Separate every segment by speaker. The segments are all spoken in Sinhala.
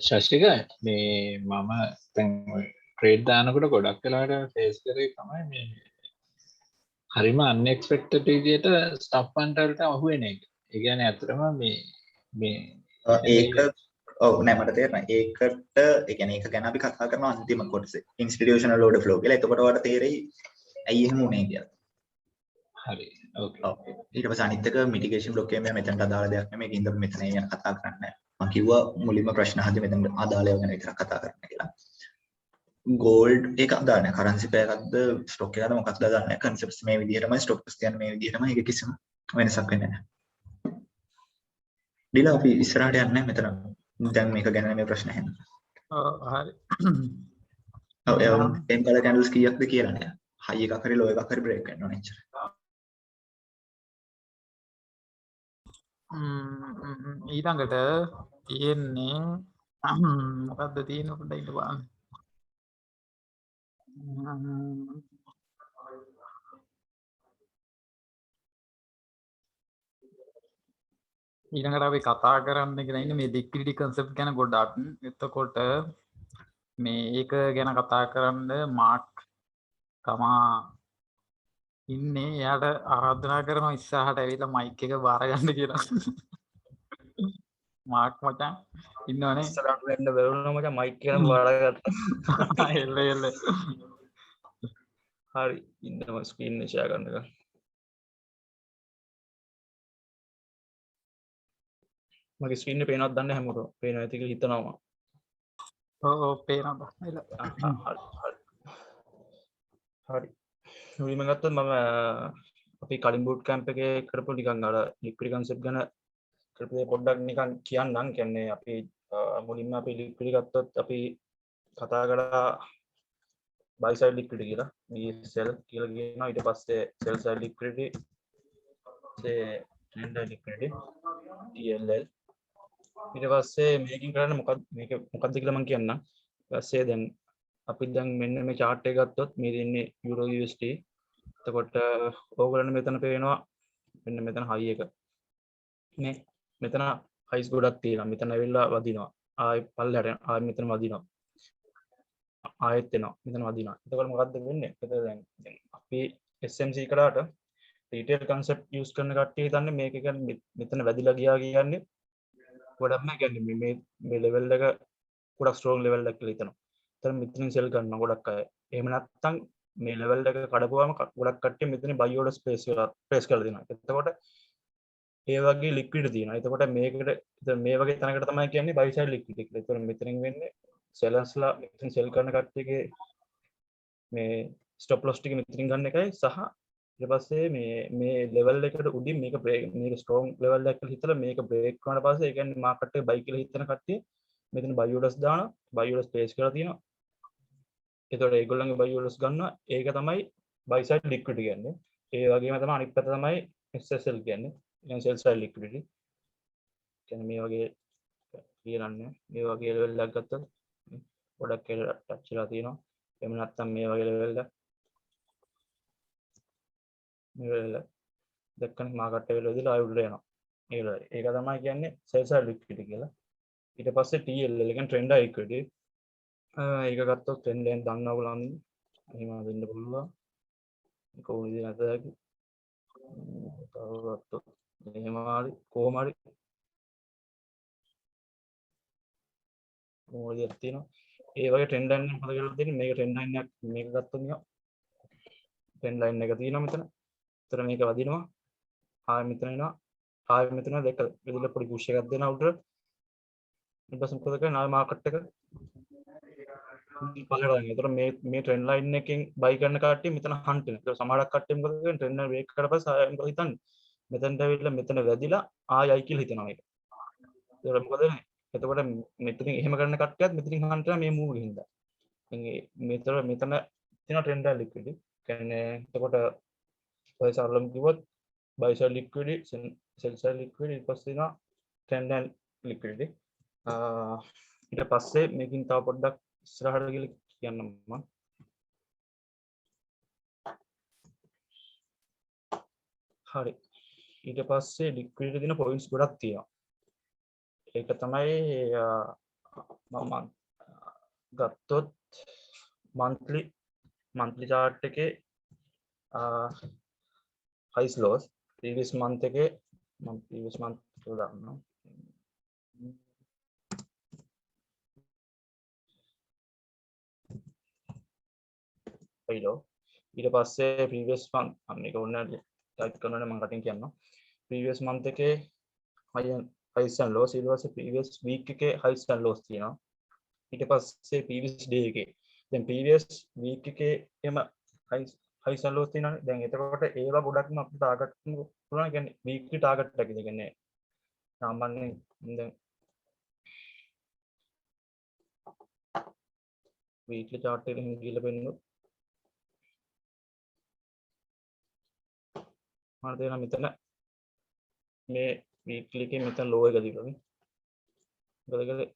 Speaker 1: ශෂික මේ මම දැන් ට්‍රේඩ් දානකොට ගොඩක් වෙලාවට ෆේස් කරේ තමයි මේ හරිම අන්එක්ස්පෙක්ටඩ් විදියට ස්ටොප් පන්ට් වලට අහු වෙන එක. ඒ කියන්නේ අතරම මේ
Speaker 2: ඒක ඔව් නෑ මට තේරෙනවා. ඒකට ඒ කියන්නේ ඒක ගැන අපි කතා කරනවා අන්තිම කොටසේ. ඉන්ස්ටිටියුෂනල් ඕඩර් ෆ්ලෝ කියලා. එතකොට ඔයාලට තේරෙයි ඇයි එහෙම උනේ කියලා.
Speaker 1: හරි. ඕකේ.
Speaker 2: ඔව්. ඊට පස්සේ අනිත් එක මිටිගේෂන් බ්ලොක් එකේ මෙතනට අදාළ දෙයක් නෙමෙයි. ඒකින්ද මෙතන ඒ ගැන කතා කරන්නේ නෑ. මම කිව්වා මුලින්ම ප්‍රශ්න අහද්දි මෙතන අදාළ ඒවා ගැන විතරක් කතා කරන්න කියලා. ගෝල්ඩ් එක අදාළ නැහැ. කරන්සි පෙයර් එකක්ද ස්ටොක් එකක්ද මොකක්ද අදාළ නැහැ. කන්සෙප්ට්ස් මේ විදිහටමයි ස්ටොක්ස් කියන්නේ මේ විදිහටමයි. ඒක කිසිම වෙනසක් වෙන්නේ නැහැ. ඩිලා අපි ඉස්සරහට යන්නේ මෙතන. දැන් මේක ගැන මේ ප්‍රශ්න අහන්න.
Speaker 3: හරි.
Speaker 2: ඔව් එම් කලර් කැන්ඩල්ස් කීයක්ද කියලා නෑ. හයි එකක් හරි ලෝ එකක් හරි බ්‍රේක් වෙන්න ඕනේ එච්චර.
Speaker 3: ඊළඟට තියෙන්නේ මොකද්ද තියෙන්නේ පොඩ්ඩක් ඉන්න බලන්න. ඊළඟට අපි කතා කරන්න කියලා ඉන්නේ මේ ලික්විඩිටි කන්සෙප්ට් ගැන ගොඩක්. එතකොට මේ ඒක ගැන කතා කරන්න මාර්ක් තමා ඉන්නේ. එයාට ආරාධනා කරනවා ඉස්සරහට ඇවිල්ලා මයික් එක බාර ගන්න කියලා. මාර්ක් මචං ඉන්නවනේ.
Speaker 4: ඉස්සරහට වෙන්න බැරුණා මචං මයික් එකම බාරගත්තා.
Speaker 3: එල්ල එල්ල.
Speaker 4: හරි ඉන්නවා ස්ක්‍රීන් එක ෂෙයා කරන්න එක. මගේ ස්ක්‍රීන් එක පේනවද දන්නේ හැමෝටම පේනවා ඇති කියලා හිතනවා මම.
Speaker 3: ඔව් පේනවා.
Speaker 4: හරි මුලින්ම ගත්තොත් මම අපි කලින් බූට් කැම්ප් එකේ කරපු නිකන් අර ලික්විඩ් කන්සෙප්ට් ගැන කරපු පොඩ්ඩක් නිකන් කියන්නම්. කියන්නේ අපි මුලින්ම අපි ලික්විඩ් ගත්තොත් අපි කතා කරලා buy side liquidity කියලා මේ sell කියලා කියනවා. ඊට පස්සේ sell side liquidity trend liquidity TLL. ඊට පස්සේ මේකින් කරන්නේ මොකක්ද කියලා මම කියන්නම්. ඊට පස්සේ දැන් අපි දැන් මෙන්න මේ chart එක ගත්තොත් මේ දෙන්නේ euro USD. එතකොට ඕගොල්ලන්ට මෙතන පේනවා මෙන්න මෙතන high එක නේ. මෙතන highs ගොඩක් තියෙනවා. මෙතන ඇවිල්ලා වදිනවා. ආයෙ පල්ලෙහාට ආයෙ මෙතන වදිනවා. ආයෙත් එනවා. මෙතන වදිනවා. එතකොට මොකද්ද වෙන්නේ? එතකොට දැන් අපි SMC කරාට රීටේල් concept use කරන කට්ටිය හිතන්නේ මේක කියන්නේ මෙතන වැදිලා ගියා කියන්නේ ගොඩක් නෑ. කියන්නේ මේ level එක ගොඩක් strong level එකක් කියලා හිතනවා. එතන මෙතනින් sell කරනවා ගොඩක් අය. එහෙම නැත්නම් මේ level එක කඩපුවාම ගොඩක් කට්ටිය මෙතන buy order place කරලා දෙනවා. එතකොට ඒ වගේ liquidity තියෙනවා. එතකොට මේකට මේ වගේ තැනකට තමයි කියන්නේ buy side liquidity කියලා. එතකොට මෙතනින් වෙන්නේ sellers ලා මෙතන sell කරන කට්ටියගේ මේ stop loss ටික මෙතනින් ගන්න එකයි සහ ඊට පස්සේ මේ level එකට උඩින් මේක strong level එකක් කියලා හිතලා මේක break කරන පස්සේ ඒ කියන්නේ market එක buy කියලා හිතන කට්ටිය මෙතන buy orders දානවා. buy orders place කරලා තියෙනවා. එතකොට ඒගොල්ලන්ගේ buy orders ගන්නවා. ඒක තමයි buy side liquidity කියන්නේ. ඒ වගේම තමයි අනිත් පැත්ත තමයි SSL කියන්නේ. يعني sell side liquidity. කියන්නේ මේ වගේ කියනන්නේ මේ වගේ level එකක් ගත්තොත් ගොඩක් ටච් වෙලා තියෙනවා. එහෙම නැත්නම් මේ වගේ level එකක් මේ level දැක්කම මාකට් එක වෙලදීලා ආයෙ උඩට යනවා. ඒක තමයි කියන්නේ sell side liquidity කියලා. ඊට පස්සේ TLL කියන්නේ trend liquidity. ඒක ගත්තොත් trend line දන්නවා බලන්න. එහෙම දෙන්න පුළුවන්. කොහොමද නැතද? තව ගත්තොත් එහෙම හරි කොහොම හරි මොකද තියෙනවා. ඒ වගේ trend line එකක් හදලා දෙන්නේ. මේක trend line එකක් මේක ගත්තොත් නිකන් trend line එක තියෙනවා මෙතන. එතන මේක වදිනවා. ආයෙ මෙතන එනවා. ආයෙ මෙතන දෙක විදිහට පොඩි පුෂ් එකක් දෙනවා උඩට. ඊට පස්සේ මොකද කරන්නේ? ආයෙ මාකට් එක පල්ලෙහාට යනවා. එතකොට මේ trend line එකෙන් buy කරන කට්ටිය මෙතන hunt වෙනවා. ඒක සමහරක් කට්ටිය මොකද කරන්නේ? trend line break කරලා පස්සේ ආයෙ මොකද හිතන්නේ? මෙතනට ඇවිල්ලා මෙතන වැදිලා ආයෙයි කියලා හිතනවා ඒක. ඒකට මොකද වෙන්නේ? එතකොට මෙතනින් එහෙම කරන කට්ටියත් මෙතනින් hunt කරනවා මේ move එකෙන්. මෙතන තියෙන trend line liquidity. කියන්නේ එතකොට ඔය සරලම කිව්වොත් buy side liquidity, sell side liquidity ඊට පස්සේ තියෙනවා trend line liquidity. ඊට පස්සේ මේකින් තව පොඩ්ඩක් ඉස්සරහට ගිහලා කියන්නම් මම. හරි. ඊට පස්සේ liquidity දින points ගොඩක් තියෙනවා. ඒක තමයි මම ගත්තොත් monthly chart එකේ highs lows previous month එකේ මම previous month එක දාන්නවා high low ඊට පස්සේ previous month මම මේක ඕන ටයිප් කරනකොට මම කටින් කියනවා previous month එකේ highs and lows ඊට පස්සේ previous week එකේ highs and lows තියෙනවා ඊට පස්සේ previous day එකේ දැන් previous week එකේ එම highs and lows තියෙනවානේ දැන් එතකොට ඒවා ගොඩක්ම අපිට ටාගට් කරන්න පුළුවන් කියන්නේ weekly target එකක් කියන්නේ සාමාන්‍යයෙන් දැන් weekly chart එකකින් ගිහලා බලනොත් මම දෙනවා මෙතන මේ weekly එකේ මෙතන low එක දිගනේ මොකද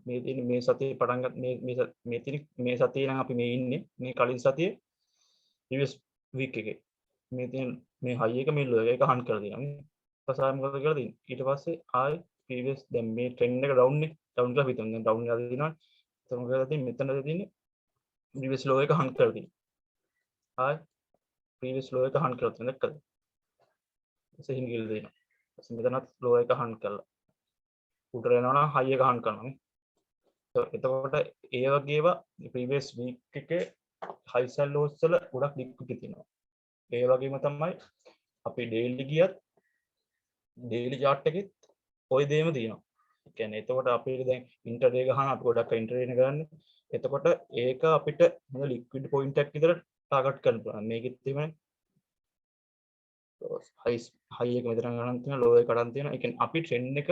Speaker 4: මේ තියෙන මේ සතියේ පටන් ගන්න මේ තියෙන මේ සතියේ නම් අපි මේ ඉන්නේ මේ කලින් සතියේ previous week එකේ මේ තියෙන මේ high එක මේ low එක hunt කරලා තියෙනවා නේ ඊපස්සේ මොකද කරලා තියෙන්නේ ඊට පස්සේ ආයි previous දැන් මේ trend එක down නේ down කියලා හිතමු දැන් down එකලා තියෙනවා එතකොට මොකද තියෙන්නේ මෙතන තියෙන්නේ previous low එක hunt කරලා තියෙනවා ආයි previous low එක hunt කරලා තියෙනවා දැක්කද ඊපස්සේ හින් ගිහලා දෙනවා ඊපස්සේ මෙතනත් low එක hunt කරලා උඩට යනවා නම් high එක hunt කරනවා නේ එතකොට ඒ වගේ ඒවා previous week එකේ highs and lows වල ගොඩක් liquidity තියෙනවා. ඒ වගේම තමයි අපි daily ගියත් daily chart එකෙත් ওই දේම තියෙනවා. ඒ කියන්නේ එතකොට අපිට දැන් intraday ගහන අපි ගොඩක් intraday කරන්නේ. එතකොට ඒක අපිට මොන liquid point එකක් විතර target කරන්න පුළුවන්. මේකෙත් තියෙන්නේ high එක මෙතන ගණන් තියෙනවා low එක ගණන් තියෙනවා. ඒ කියන්නේ අපි trend එක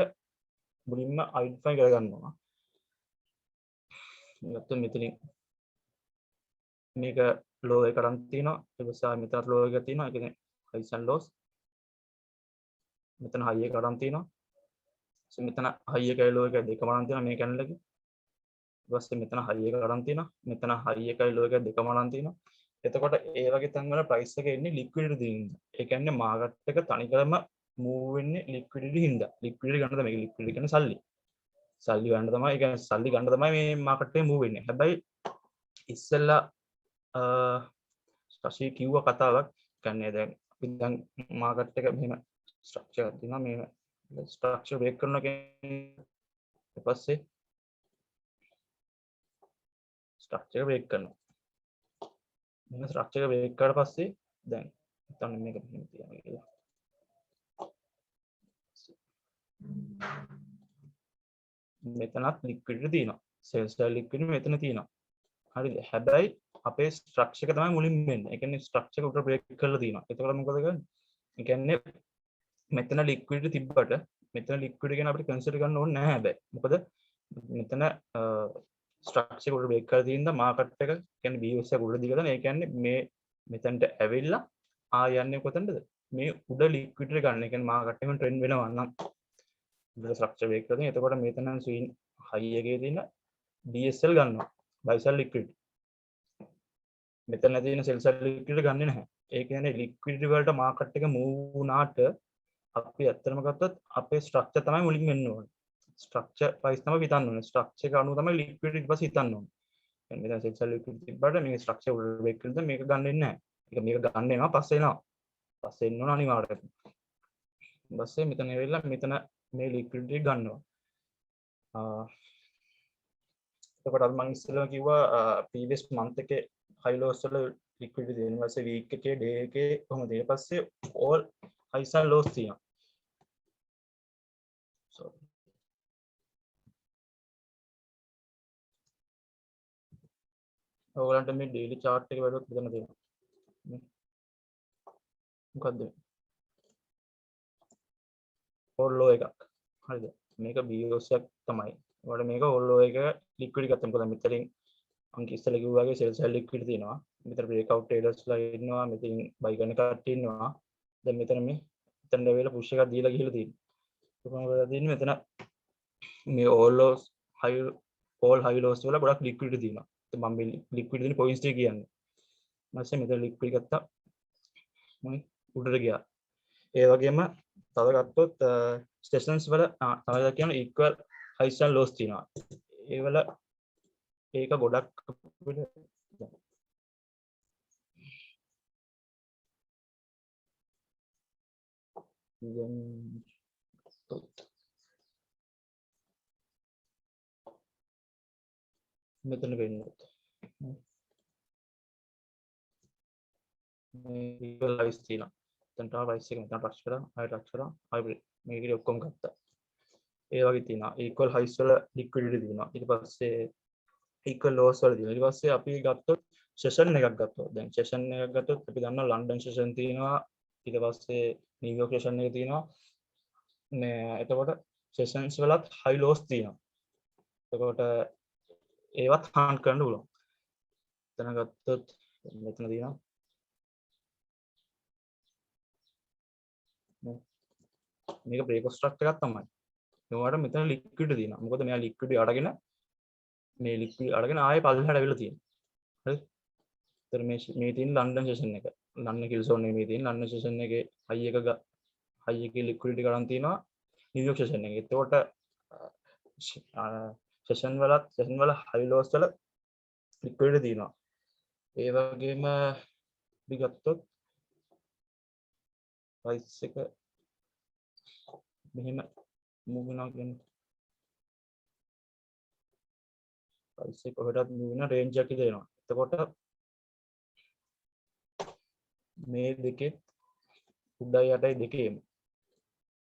Speaker 4: මුලින්ම identify කරගන්නවා. ගත්තොත් මෙතනින් මේක low එක ගන්න තියෙනවා ඊට පස්සේ මෙතන low එක තියෙනවා ඒ කියන්නේ highs and lows මෙතන high එක ගන්න තියෙනවා මෙතන high එකයි low එකයි දෙකම ගන්න තියෙනවා මේ කැනල් එකේ ඊට පස්සේ මෙතන high එක ගන්න තියෙනවා මෙතන high එකයි low එකයි දෙකම ගන්න තියෙනවා එතකොට ඒ වගේ තැන් වල price එක එන්නේ liquidity දින්ද ඒ කියන්නේ market එක තනිකරම move වෙන්නේ liquidity හින්දා liquidity ගන්න තමයි liquidity කියන්නේ සල්ලි ගන්න තමයි ඒ කියන්නේ සල්ලි ගන්න තමයි මේ market එකේ move වෙන්නේ හැබැයි ඉස්සෙල්ලා ස්ට්‍රක්චර් කිව්ව කතාවක් කියන්නේ දැන් අපි දැන් මාකට් එක මෙහෙම ස්ට්‍රක්චර් එකක් තියෙනවා මේ ස්ට්‍රක්චර් බ්‍රේක් කරනවා කියන්නේ ඊට පස්සේ ස්ට්‍රක්චර් බ්‍රේක් කරනවා මේ ස්ට්‍රක්චර් බ්‍රේක් කරලා පස්සේ දැන් හිතන්න මේක මෙහෙම තියනවා කියලා මෙතනත් ලික්විඩිටි තියෙනවා සෙල්ස් ලික්විඩිටි මෙතන තියෙනවා හරිද හැබැයි අපේ ස්ට්‍රක්චර් එක තමයි මුලින් වෙන්නේ. ඒ කියන්නේ ස්ට්‍රක්චර් එක උඩ බ්‍රේක් කරලා තියෙනවා. එතකොට මොකද කරන්නේ? ඒ කියන්නේ මෙතන ලික්විඩිටි තිබ්බට මෙතන ලික්විඩිටි ගැන අපිට කන්සිඩර් ගන්න ඕනේ නැහැ හැබැයි. මොකද මෙතන ස්ට්‍රක්චර් එක උඩ බ්‍රේක් කරලා තියෙනද මාකට් එක කියන්නේ BOS එක උඩ දිගලා ඒ කියන්නේ මේ මෙතනට ඇවිල්ලා යන්නේ කොතනද? මේ උඩ ලික්විඩිටි ගන්න. ඒ කියන්නේ මාකට් එකෙන් ට්‍රෙන්ඩ් වෙනවා නම් උඩ ස්ට්‍රක්චර් බ්‍රේක් කරලා තියෙන. එතකොට මෙතන ස්විං හයි එකේ තියෙන DSL ගන්නවා. buy sell liquidity මෙතන තියෙන sell side liquidity ගන්නෙ නැහැ. ඒ කියන්නේ liquidity වලට market එක move වුණාට අපි ඇත්තටම ගත්තොත් අපේ structure තමයි මුලින් වෙන්න ඕනේ. structure price තමයි හිතන්න ඕනේ. structure එක අනුව තමයි liquidity ඊට පස්සේ හිතන්න ඕනේ. يعني මෙතන sell side liquidity තිබ්බට මේක structure උඩ break කරද්දී මේක ගන්න වෙන්නේ නැහැ. ඒක මේක ගන්න වෙනවා පස්සේ එනවා. පස්සේ එන්න ඕන අනිවාර්යයෙන්. ඊපස්සේ මෙතන ඇවිල්ලා මෙතන මේ liquidity ගන්නවා. එතකොට අර මම ඉස්සෙල්ලා කිව්වා previous month එකේ high lows වල liquidity දෙන ඊපස්සේ week එකේ day එකේ කොහොමද ඊට පස්සේ all highs and lows තියෙනවා sorry ඔයගලන්ට මේ daily chart එක බලුවොත් මෙතන තියෙනවා මොකද්ද all low එකක් හරිද මේක BOS එකක් තමයි ඔයාලට මේක all low එක liquidity ගත්තා මොකද මෙතනින් මම ඉස්සෙල්ලා කිව්වා වගේ sell side liquidity තියෙනවා මෙතන breakout traders ලා ඉන්නවා මෙතන buy කරන කට්ටිය ඉන්නවා දැන් මෙතන මෙතන level push එකක් දීලා ගිහලා තියෙනවා කොහොමද දෙන්නේ මෙතන මේ all high lows වල ගොඩක් liquidity තියෙනවා මම මේ liquidity දෙන points ටික කියන්නේ ඊපස්සේ මෙතන liquidity ගත්තා මම උඩට ගියා ඒ වගේම තව ගත්තොත් sessions වල තව කියන equal highs and lows තියෙනවා ඒවල ඒක ගොඩක් මෙතන වෙන්න ලයිස් තියෙනවා. එතනට ලයිස් එක මෙතන ටච් කරා, ආයෙ ටච් කරා, ආයෙ මේකේ ඔක්කොම ගත්තා. ඒ වගේ තියෙනවා. equal highs වල liquidity තියෙනවා. ඊට පස්සේ equal lows වල තියෙනවා. ඊට පස්සේ අපි ගත්තොත් session එකක් ගත්තොත් දැන් session එකක් ගත්තොත් අපි දන්නවා London session තියෙනවා. ඊට පස්සේ New York session එක තියෙනවා. මේ එතකොට sessions වලත් high lows තියෙනවා. එතකොට ඒවත් hunt කරන්න පුළුවන්. එතන ගත්තොත් මෙතන තියෙනවා මේක break of structure එකක් තමයි. ඒවට මෙතන liquid තියෙනවා. මොකද මෙයා liquid අරගෙන මේ liquid අරගෙන ආයෙ පල්ලෙහාට අවිලා තියෙනවා. හරි. ඒතර මේ තියෙන London session එක. London kill zone එකේ මේ තියෙන London session එකේ high එකේ liquidity ගන්න තියෙනවා New York session එකේ. එතකොට session වල high lows වල liquidity තියෙනවා. ඒ වගේම අපි ගත්තොත් price එක මෙහෙම move වෙනවා කියන්නේ price එක කොහෙටත් move වෙන range එකක් දෙනවා. එතකොට මේ දෙකේ උඩයි යටයි දෙකේම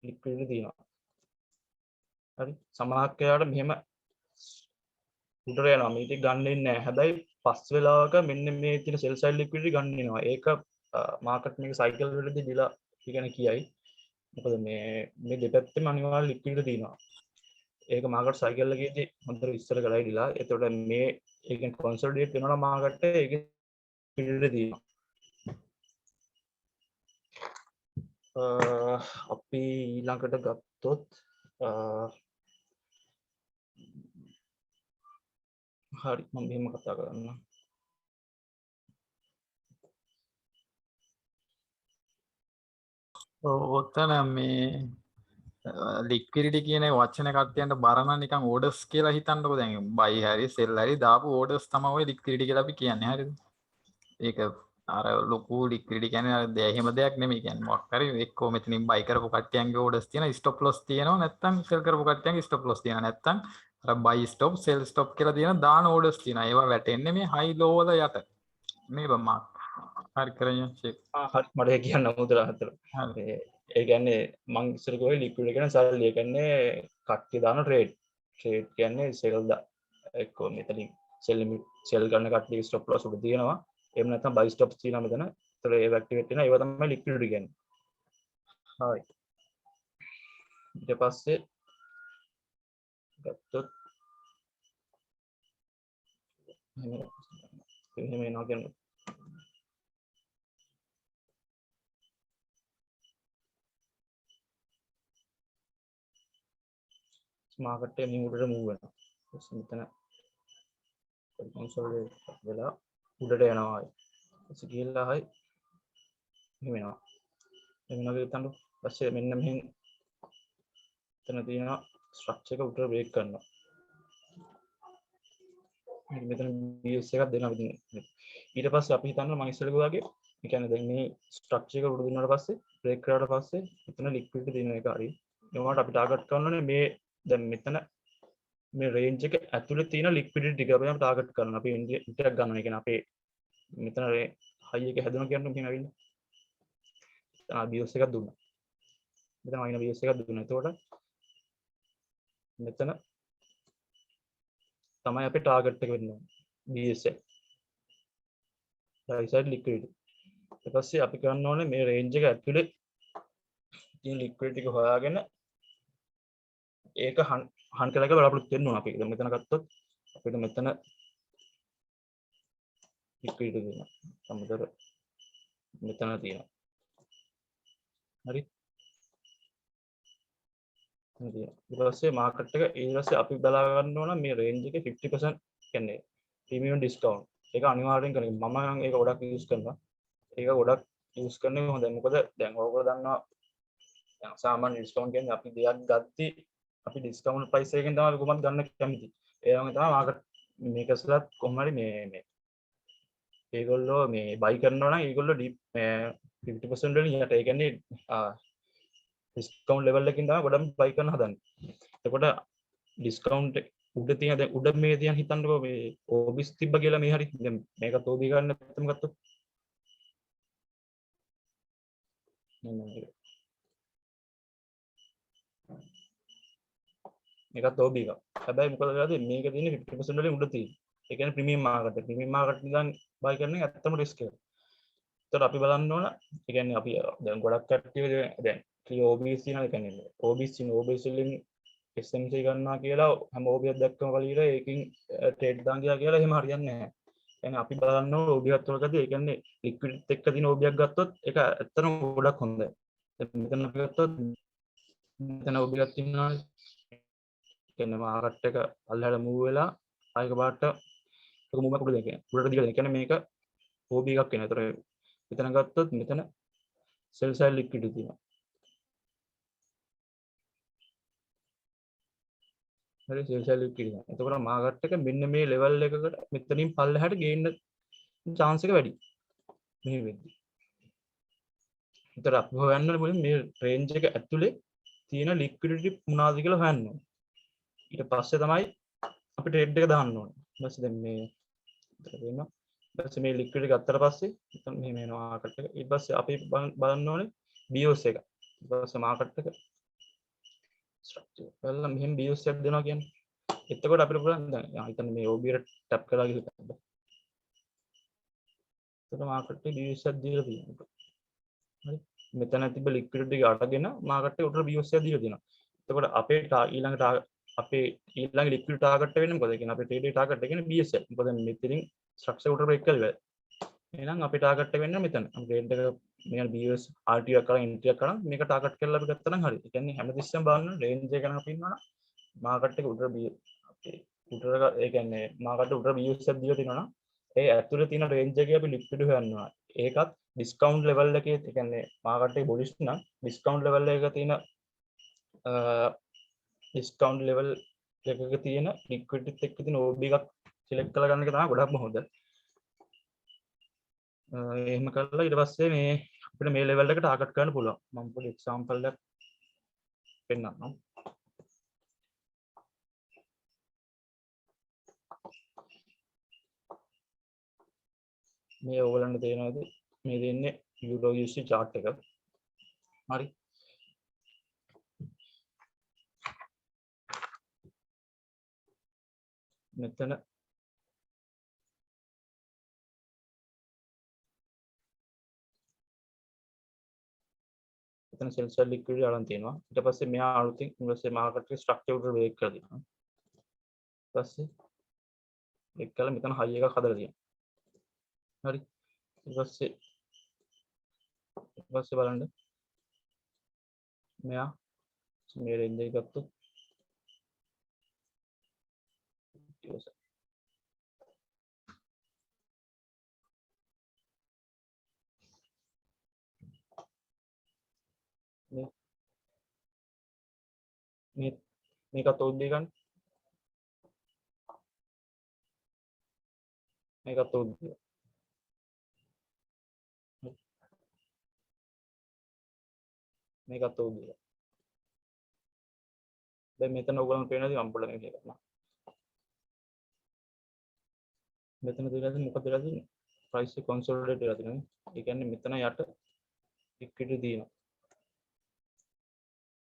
Speaker 4: liquidity තියෙනවා. හරි. සමහරක් මෙහෙම උඩට යනවා. මේක ගන්නෙ නැහැ. හැබැයි පස් වෙලාවක මෙන්න මේ තියෙන sell side liquidity ගන්න වෙනවා. ඒක market මේක cycle වලදී දිලා කියන්නේ කියයි. මොකද මේ දෙපැත්තෙම අනිවාර්ය liquidity තියෙනවා. ඒක market cycle එකේදී හොඳට විස්තර කරලා ඉදලා. එතකොට මේ ඒකෙන් consolidate වෙනවා නම් market එකේ liquidity තියෙනවා. අපි ඊළඟට ගත්තොත් හරි මම මෙහෙම කතා කරන්න.
Speaker 3: ඔතන මේ ලික්විඩිටි කියන වචන කට්ටියන්ට බරන නිකන් ඕඩර්ස් කියලා හිතන්නකො. දැන් බයි හරි සෙල් හරි දාපු ඕඩර්ස් තමයි ඔය ලික්විඩිටි කියලා අපි කියන්නේ. හරිද? ඒක අර ලොකු ලික්විඩිටි කියන්නේ අර එහෙම දෙයක් නෙමෙයි කියන්නේ. මොකක් හරි එක්කෝ මෙතනින් බයි කරපු කට්ටියන්ගේ ඕඩර්ස් තියෙනවා, ස්ටොප් ලොස් තියෙනවා, නැත්නම් සෙල් කරපු කට්ටියන්ගේ ස්ටොප් ලොස් තියෙනවා, නැත්නම් අර බයි ස්ටොප් සෙල් ස්ටොප් කියලා තියෙන දාන ඕඩර්ස් තියෙනවා. ඒවා වැටෙන්නේ මේ හයි ලෝ වල යට. මේ බම්මා හරි කරගෙන චෙක්.
Speaker 4: හරි මට කියන්න මුදලා හතර. ඒ කියන්නේ මං ඉස්සර කිව්වේ ලික්විඩ් කියන්නේ සල්ලි. ඒ කියන්නේ කට්ටිය දාන ට්‍රේඩ්. ට්‍රේඩ් කියන්නේ සෙල් දා එක්කෝ මෙතනින් සෙල් ගන්න කට්ටිය ස්ටොප් ලොස් උඩ තියෙනවා. එහෙම නැත්නම් බයි ස්ටොප්ස් තියෙනවා මෙතන. ඒතර ඒව ඇක්ටිවේට් වෙනවා. ඒව තමයි ලික්විඩ් කියන්නේ. හරි. ඊට පස්සේ ගත්තොත් එහෙම එනවා කියන්නේ market එක මේ උඩට move වෙනවා. මෙතන consolidate වෙලා උඩට යනවා. ඊට ගිහලා හයි මෙහෙම එනවා. මෙන්න වගේ තඬු පස්සේ මෙන්න මෙහෙන් එතන තියෙනවා ස්ට්‍රක්චර් එක උඩට බ්‍රේක් කරනවා. මෙතන BS එකක් දෙනවා ඉතින්. ඊට පස්සේ අපි හිතන්න මම ඉස්සෙල්ලා කිව්වා වගේ ඒ කියන්නේ දැන් මේ ස්ට්‍රක්චර් එක උඩ දුන්නාට පස්සේ බ්‍රේක් කරාට පස්සේ එතන ලික්විඩිටි තියෙන එක හරි. ඒවට අපි ටාගට් කරනනේ මේ දැන් මෙතන මේ රේන්ජ් එක ඇතුලේ තියෙන ලික්විඩිටි ටික අපි ටාගට් කරනවා. අපි ඉන්ටර් එකක් ගන්නවා. ඒ කියන්නේ අපේ මෙතන හයි එක හැදුණා කියන්නේ මෙහෙම ඇවිල්ලා. BS එකක් දුන්නා. මෙතන වයින් BS එකක් දුන්නා. එතකොට මෙතන තමයි අපේ ටාගට් එක වෙන්නේ. BS එක. right side liquidity. ඊට පස්සේ අපි කරන්න ඕනේ මේ රේන්ජ් එක ඇතුලේ තියෙන liquidity එක හොයාගෙන ඒක හන් කළා කියලා බලාපොරොත්තු වෙන්න ඕන අපි. දැන් මෙතන ගත්තොත් අපිට මෙතන liquidity දෙනවා. සමහර මෙතන තියෙනවා. හරි. ඊට පස්සේ මාකට් එක ඊට පස්සේ අපි බලා ගන්න ඕන මේ රේන්ජ් එකේ 50% කියන්නේ ප්‍රීමියම් ඩිස්කවුන්ට්. ඒක අනිවාර්යෙන් කරගන්න. මම නම් ඒක ගොඩක් යූස් කරනවා. ඒක ගොඩක් යූස් කරන්නේ හොඳයි. මොකද දැන් ඔයගොල්ලෝ දන්නවා දැන් සාමාන්‍ය ඩිස්කවුන්ට් කියන්නේ අපි දෙයක් ගත්තී අපි ඩිස්කවුන්ට් ප්‍රයිස් එකකින් තමයි කොහොමද ගන්න කැමති. ඒ වගේ තමයි මාකට් මේකස්ලත් කොහොම හරි මේ ඒගොල්ලෝ මේ බයි කරනවා නම් ඒගොල්ලෝ 50% වලින් යට ඒ කියන්නේ ඩිස්කවුන්ට් ලෙවල් එකකින් තමයි ගොඩක් බයි කරන්න හදන්නේ. එතකොට ඩිස්කවුන්ට් උඩ තියෙන දැන් උඩ මේ තියන් හිතන්නකෝ මේ ඕබිස් තිබ්බ කියලා මේ හරි දැන් මේකත් ඕබි ගන්න නැත්නම් ගත්තොත් මේකත් ඕබි එක. හැබැයි මොකද කරන්නේ මේක තියෙන්නේ 50% වලින් උඩ තියෙන්නේ. ඒ කියන්නේ ප්‍රීමියම් මාකට්. ප්‍රීමියම් මාකට් ඉඳන් බයි කරන එක ඇත්තම රිස්ක් එක. ඒතර අපි බලන්න ඕන ඒ කියන්නේ අපි දැන් ගොඩක් කට්ටිය දැන් OBS තියෙනවා ඒ කියන්නේ OBS තියෙන OBS වලින් SMC ගන්නවා කියලා හැම OBS දැක්කම කලියට ඒකින් ට්‍රේඩ් දාන් ගියා කියලා එහෙම හරියන්නේ නැහැ. يعني අපි බලන්න ඕන OBS වලකදී ඒ කියන්නේ ලික්විඩ් එක්ක තියෙන OBS ගත්තොත් ඒක ඇත්තටම ගොඩක් හොඳයි. මෙතන අපි ගත්තොත් මෙතන OBS තියෙනවා කියන්නේ මාකට් එක අල්ලලා මූව් වෙලා ආයක පාට ඒක මූව් එකක් උඩ දෙක. උඩට දිගට. ඒ කියන්නේ මේක OB එකක් වෙනවා. ඒතර මෙතන ගත්තොත් මෙතන සෙල් සයිඩ් ලික්විඩ් තියෙනවා. හරි සෙල් සයිඩ් ලික්විඩ් තියෙනවා. එතකොට මාකට් එක මෙන්න මේ ලෙවල් එකකට මෙතනින් පල්ලෙහාට ගේන්න chance එක වැඩි. මේ වෙද්දි. ඒතර අපි හොයන්න ඕනේ මේ රේන්ජ් එක ඇතුලේ තියෙන ලික්විඩිටි මොනවාද කියලා හොයන්න ඕනේ. ඊට පස්සේ තමයි අපි ට්‍රේඩ් එක දාන්න ඕනේ. ඊට පස්සේ දැන් මේ විතර වෙනවා. ඊට පස්සේ මේ ලික්විඩ් එක ගත්තට පස්සේ මෙතන මෙහෙම එනවා මාකට් එක. ඊට පස්සේ අපි බලන්න ඕනේ BOS එක. ඊට පස්සේ මාකට් එක ස්ට්‍රක්චර්. බලලා මෙහෙම BOS එකක් දෙනවා කියන්නේ. එතකොට අපිට පුළුවන් දැන් හිතන්න මේ OB එකට ටැප් කරලා ගිහින්. එතකොට මාකට් එකේ BOS එකක් දීලා තියෙනවා. හරි. මෙතන තිබ්බ ලික්විඩිටි එක අරගෙන මාකට් එක උඩට BOS එකක් දීලා තියෙනවා. එතකොට අපේ ඊළඟට අපේ ඊළඟ ලික්විඩ් ටාගට් එක වෙන්නේ මොකද? ඒ කියන්නේ අපේ ට්‍රේඩ් ටාගට් එක කියන්නේ BS එක. මොකද මෙතනින් ස්ට්‍රක්චර් උඩට බ්‍රේක් කරලා ඉවරයි. එහෙනම් අපේ ටාගට් එක වෙන්නේ මෙතන. අපි ට්‍රේඩ් එක මෙයාන BS RT එකක් කරලා එන්ට්‍රි එකක් කරලා මේක ටාගට් කරලා අපි ගත්තා නම් හරි. ඒ කියන්නේ හැමතිස්සෙම බලන්න රේන්ජ් එක ගැන අපි ඉන්නවා නම් මාකට් එක උඩට අපේ උඩට ඒ කියන්නේ මාකට් උඩට BS එකක් දීලා තියෙනවා නම් ඒ ඇතුලේ තියෙන රේන්ජ් එකේ අපි ලික්විඩ් හොයනවා. ඒකත් ඩිස්කවුන්ට් ලෙවල් එකේ ඒ කියන්නේ මාකට් එකේ බොලිෂ් නම් ඩිස්කවුන්ට් ලෙවල් එකක තියෙන ඩිස්කවුන්ට් ලෙවල් එකක තියෙන ලික්විඩිටි එක්ක තියෙන OB එකක් සිලෙක්ට් කරලා ගන්න එක තමයි ගොඩක්ම හොඳ. එහෙම කරලා ඊට පස්සේ මේ අපිට මේ ලෙවල් එකට ටාගට් කරන්න පුළුවන්. මම පොඩි එක්සැම්පල් එකක් පෙන්නන්නම්. මේ ඕගලන්ට තේරෙනවද? මේ දෙන්නේ Euro USD chart එක. හරි. මෙතන සෙල් සයිඩ් ලික්විඩිටි අරන් තියෙනවා. ඊට පස්සේ මෙහා අලුතින් ඊට පස්සේ මාකට් එකේ ස්ට්‍රක්චර් උඩ බ්‍රේක් කරලා තියෙනවා. ඊට පස්සේ බ්‍රේක් කරලා මෙතන හයි එකක් හදලා තියෙනවා. හරි. ඊට පස්සේ බලන්න මෙයා මේ රේන්ජ් එක ගත්තොත් මේකත් OB ගන්න. මේකත් OB. මේකත් OB. දැන් මෙතන ඔයගොල්ලන්ට පේනවාද මම පොඩ්ඩක් මේක කරනවා. මෙතන දෙලාද මොකද වෙලා තියෙන්නේ? price එක consolidate වෙලා තියෙනවා. ඒ කියන්නේ මෙතන යට liquidity තියෙනවා.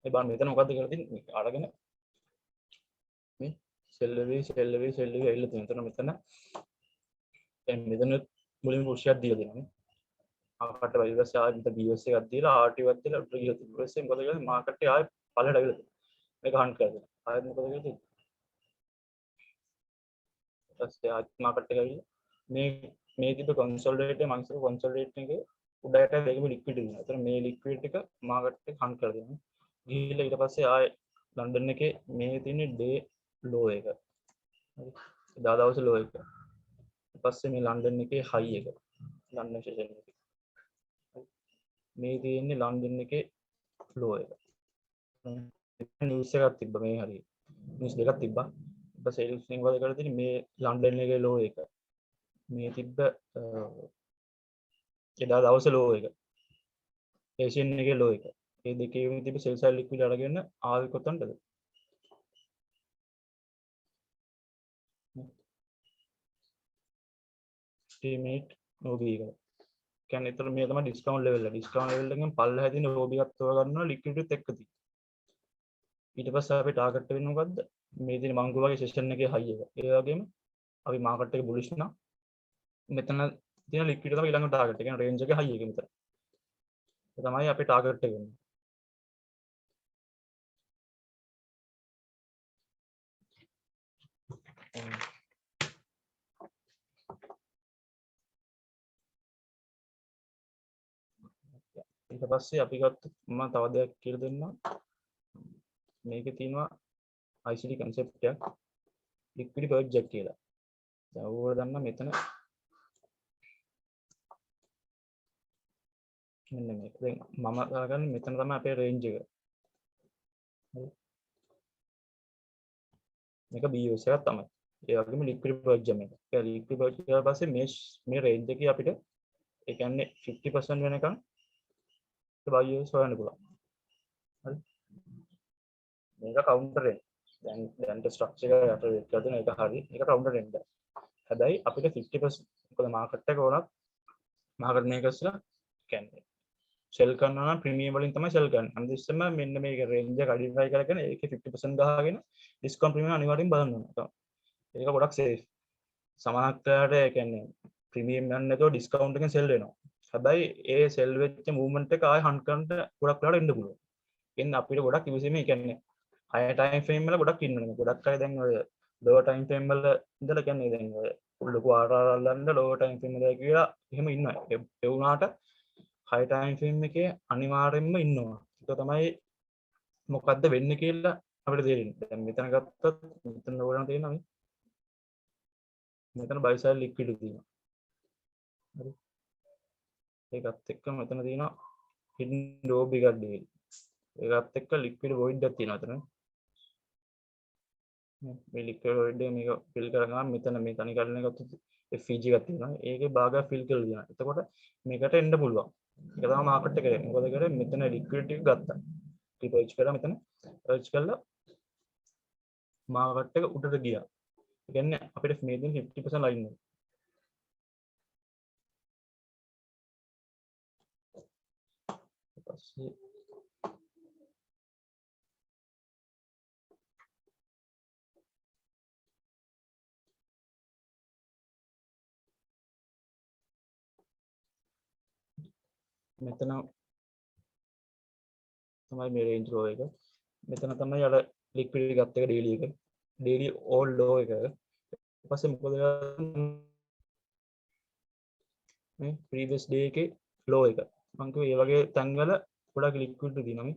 Speaker 4: ඒ බලන්න මෙතන මොකද්ද කියලා තියෙන්නේ? අරගෙන මේ sell away ඇවිල්ලා තියෙනවා. එතන මෙතන දැන් මෙතන මුලින්ම push එකක් දීලා දෙනවා. මාකට් එක ඊට පස්සේ ආයෙත් BS එකක් දීලා RT එකක් දීලා උඩට ගිහලා තියෙනවා. ඊට පස්සේ මොකද කරන්නේ? මාකට් එක ආයෙත් පල්ලෙහාට ඇවිල්ලා තියෙනවා. මේක හන්ට් කරලා දෙනවා. ආයෙත් මොකද කරන්නේ? ඊට පස්සේ ආයෙත් මාකට් එක ඇවිල්ලා මේ තිබ්බ consolidate එක මංසර consolidate එකේ උඩට වෙගම ලික්විඩ් වෙනවා. ඒතර මේ ලික්විඩ් එක මාකට් එක හන්ට් කරලා දෙනවා. ගිහිල්ලා ඊට පස්සේ ආයෙ ලන්ඩන් එකේ මේ තියෙන ඩේ ලෝ එක. හරි. එදා දවසේ ලෝ එක. ඊට පස්සේ මේ ලන්ඩන් එකේ හයි එක. ලන්ඩන් සෙෂන් එකේ. මේ තියෙන්නේ ලන්ඩන් එකේ ලෝ එක. නිවුස් එකක් තිබ්බා මේ හරිය. නිවුස් දෙකක් තිබ්බා. ඊට සේල්ස් ලින්ක් වල කරලා තියෙන්නේ මේ ලන්ඩන් එකේ ලෝ එක. මේ තිබ්බ එදා දවසේ ලෝ එක. ඒෂියන් එකේ ලෝ එක. මේ දෙකේම තිබ්බ සෙල් සයිඩ් ලික්විඩ් අරගෙන ආවේ කොතනද? ස්ටිමේට් OB එක. කියන්නේ ඒතර මේ තමයි ඩිස්කවුන්ට් ලෙවල් එක. ඩිස්කවුන්ට් ලෙවල් එකෙන් පල්ලෙහා තියෙන OB එකත් තෝරගන්නවා ලික්විඩ්ත් එක්ක තියෙන. ඊට පස්සේ අපි ටාගට් වෙන්නේ මොකද්ද? මේ තියෙන මංගු වගේ සෙෂන් එකේ හයි එක. ඒ වගේම අපි මාකට් එකේ බුලිෂ් නම් මෙතන තියෙන ලික්විඩ් තමයි ඊළඟ ටාගට් එක. කියන්නේ රේන්ජ් එකේ හයි එක මෙතන. ඒ තමයි අපේ ටාගට් එක වෙන්නේ. ඊට පස්සේ අපි ගත්ත මම තව දෙයක් කියලා දෙන්නම්. මේකේ තියෙනවා ICD concept එකක් liquid purge එක කියලා. දැන් ඕගොල්ලෝ දන්නා මෙතන මෙන්න මේක. දැන් මම දාගන්නේ මෙතන තමයි අපේ රේන්ජ් එක. හරි. මේක BOS එකක් තමයි. ඒ වගේම liquid purge එක. ඒ liquid purge ඊට පස්සේ මේ රේන්ජ් එකේ අපිට ඒ කියන්නේ 50% වෙනකන් BIOS හොයන්න පුළුවන්. හරි. මේක කවුන්ටර් එක. දැන් ස්ට්‍රක්චර් එක යට කරගෙන ඒක හරි. ඒක කවුන්ටර් එක. හැබැයි අපිට 50% මොකද මාකට් එක වුණත් මාකට් මේකර්ස්ලා කියන්නේ සෙල් කරනවා නම් ප්‍රීමියම් වලින් තමයි සෙල් කරන්නේ. අනිතිස්සම මෙන්න මේක රේන්ජ් එක අයිඩෙන්ටිෆයි කරගෙන ඒකේ 50% ගහගෙන ඩිස්කවුන්ට් ප්‍රීමියම් අනිවාර්යෙන් බලන්න ඕනේ. ඒක ගොඩක් සේෆ්. සමහරట్లాට ඒ කියන්නේ ප්‍රීමියම් යන්නේ නැතුව ඩිස්කවුන්ට් එකෙන් සෙල් වෙනවා. හැබැයි ඒ සෙල් වෙච්ච මූව්මන්ට් එක ආයෙ හන්ට් කරන්න ගොඩක් වෙලාවට එන්න පුළුවන්. එන්න අපිට ගොඩක් ඉවසීමේ කියන්නේ හයි ටයිම් ෆ්‍රේම් වල ගොඩක් ඉන්නවා. ගොඩක් අය දැන් ඔය ලෝ ටයිම් ෆ්‍රේම් වල ඉඳලා කියන්නේ දැන් ඔය ලොකු RR අල්ලන්න ලෝ ටයිම් ෆ්‍රේම් වල කියලා එහෙම ඉන්නවා. ඒ වුණාට හයි ටයිම් ෆ්‍රේම් එකේ අනිවාර්යෙන්ම ඉන්නවා. ඒක තමයි මොකද්ද වෙන්නේ කියලා අපිට තේරෙන්නේ. දැන් මෙතන ගත්තොත් මෙතන ඕන තියෙනවා මේ. මෙතන බයි සයිඩ් ලික්විඩ් තියෙනවා. හරි. ඒකත් එක්ක මෙතන තියෙනවා hidden row එකක් දෙවි. ඒකත් එක්ක ලික්විඩ් void එකක් තියෙනවා මෙතන. මේ ලික්විඩ් void එක මේක ෆිල් කරගන්න මෙතන මේ තනි කරන එකත් FEG එකක් තියෙනවා. ඒකේ භාගයක් ෆිල් කරලා දෙනවා. එතකොට මේකට එන්න පුළුවන්. ඒක තමයි මාකට් එකේ. මොකද කරේ මෙතන ලික්විඩ් ටික ගත්තා. රිපර්ච් කරලා මෙතන සර්ච් කළා මාකට් එක උඩට ගියා. ඒ කියන්නේ අපිට මේ දෙන 50% ලයින් එක. පස්සේ මෙතන තමයි මේ රේන්ජ් ලෝ එක. මෙතන තමයි අර ලික්විඩ් ගත්ත එක ඩේලි එක. ඩේලි ඕල් ලෝ එක. ඊට පස්සේ මොකද මේ ප්‍රීවියස් ඩේ එකේ ලෝ එක. මම කිව්වා මේ වගේ තැන්වල ගොඩක් ලික්විඩ් තියෙනවා.